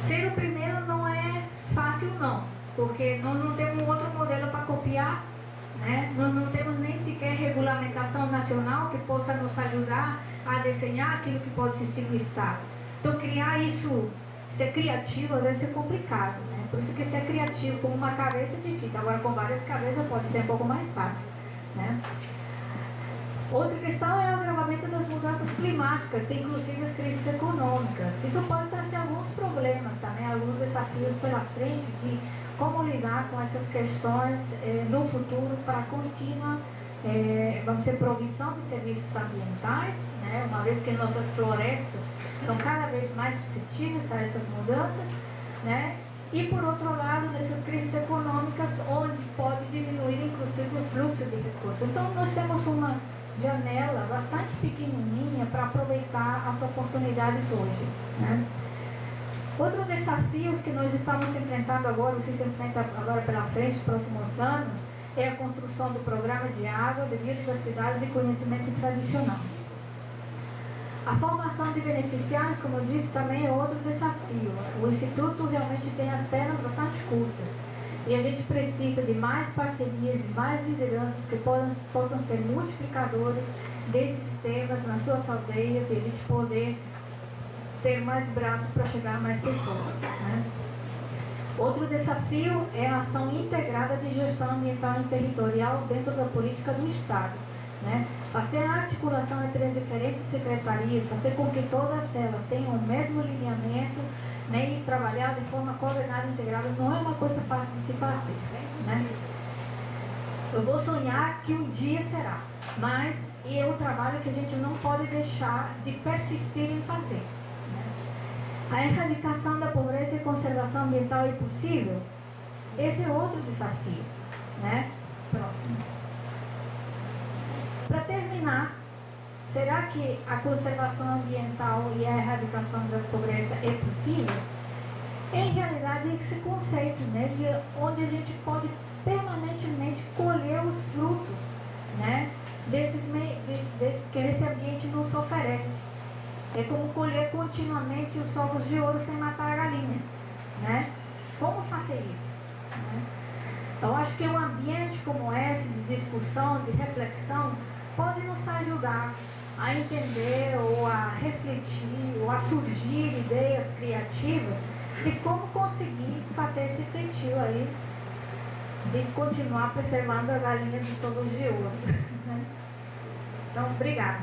Ser o primeiro não é fácil, não, porque nós não temos um outro modelo para copiar, né? Nós não temos nem sequer regulamentação nacional que possa nos ajudar a desenhar aquilo que pode existir no Estado. Então, criar isso, ser criativo, às vezes é complicado, né? Por isso que ser criativo com uma cabeça é difícil, agora com várias cabeças pode ser um pouco mais fácil, né? Outra questão é o agravamento das mudanças climáticas, inclusive as crises econômicas. Isso pode trazer alguns problemas também, alguns desafios pela frente de como lidar com essas questões no futuro para contínua, vamos dizer, provisão de serviços ambientais, né? Uma vez que nossas florestas são cada vez mais suscetíveis a essas mudanças, né? E por outro lado, nessas crises econômicas, onde pode diminuir inclusive o fluxo de recursos. Então nós temos uma janela bastante pequenininha para aproveitar as oportunidades hoje, né? Outro desafio que nós estamos enfrentando agora, você se enfrenta agora pela frente, nos próximos anos, é a construção do programa de água, de biodiversidade e de conhecimento tradicional. A formação de beneficiários, como eu disse, também é outro desafio. O Instituto realmente tem as pernas bastante curtas. E a gente precisa de mais parcerias, de mais lideranças que possam ser multiplicadores desses temas nas suas aldeias e a gente poder ter mais braços para chegar a mais pessoas, né? Outro desafio é a ação integrada de gestão ambiental e territorial dentro da política do Estado, né? Fazer a articulação entre as diferentes secretarias, fazer com que todas elas tenham o mesmo alinhamento, né, e trabalhar de forma coordenada e integrada não é uma coisa fácil de se fazer, né? Eu vou sonhar que um dia será, mas é um trabalho que a gente não pode deixar de persistir em fazer, né? A erradicação da pobreza e conservação ambiental é possível? Esse é outro desafio, né? Próximo. Para terminar, será que a conservação ambiental e a erradicação da pobreza é possível? Em realidade, é esse conceito, né, de onde a gente pode permanentemente colher os frutos, né, que esse ambiente nos oferece. É como colher continuamente os ovos de ouro sem matar a galinha, né? Como fazer isso, né? Eu acho que um ambiente como esse, de discussão, de reflexão, pode nos ajudar a entender ou a refletir ou a surgir ideias criativas de como conseguir fazer esse feitio aí de continuar preservando a galinha dos ovos de ouro. Então, obrigada.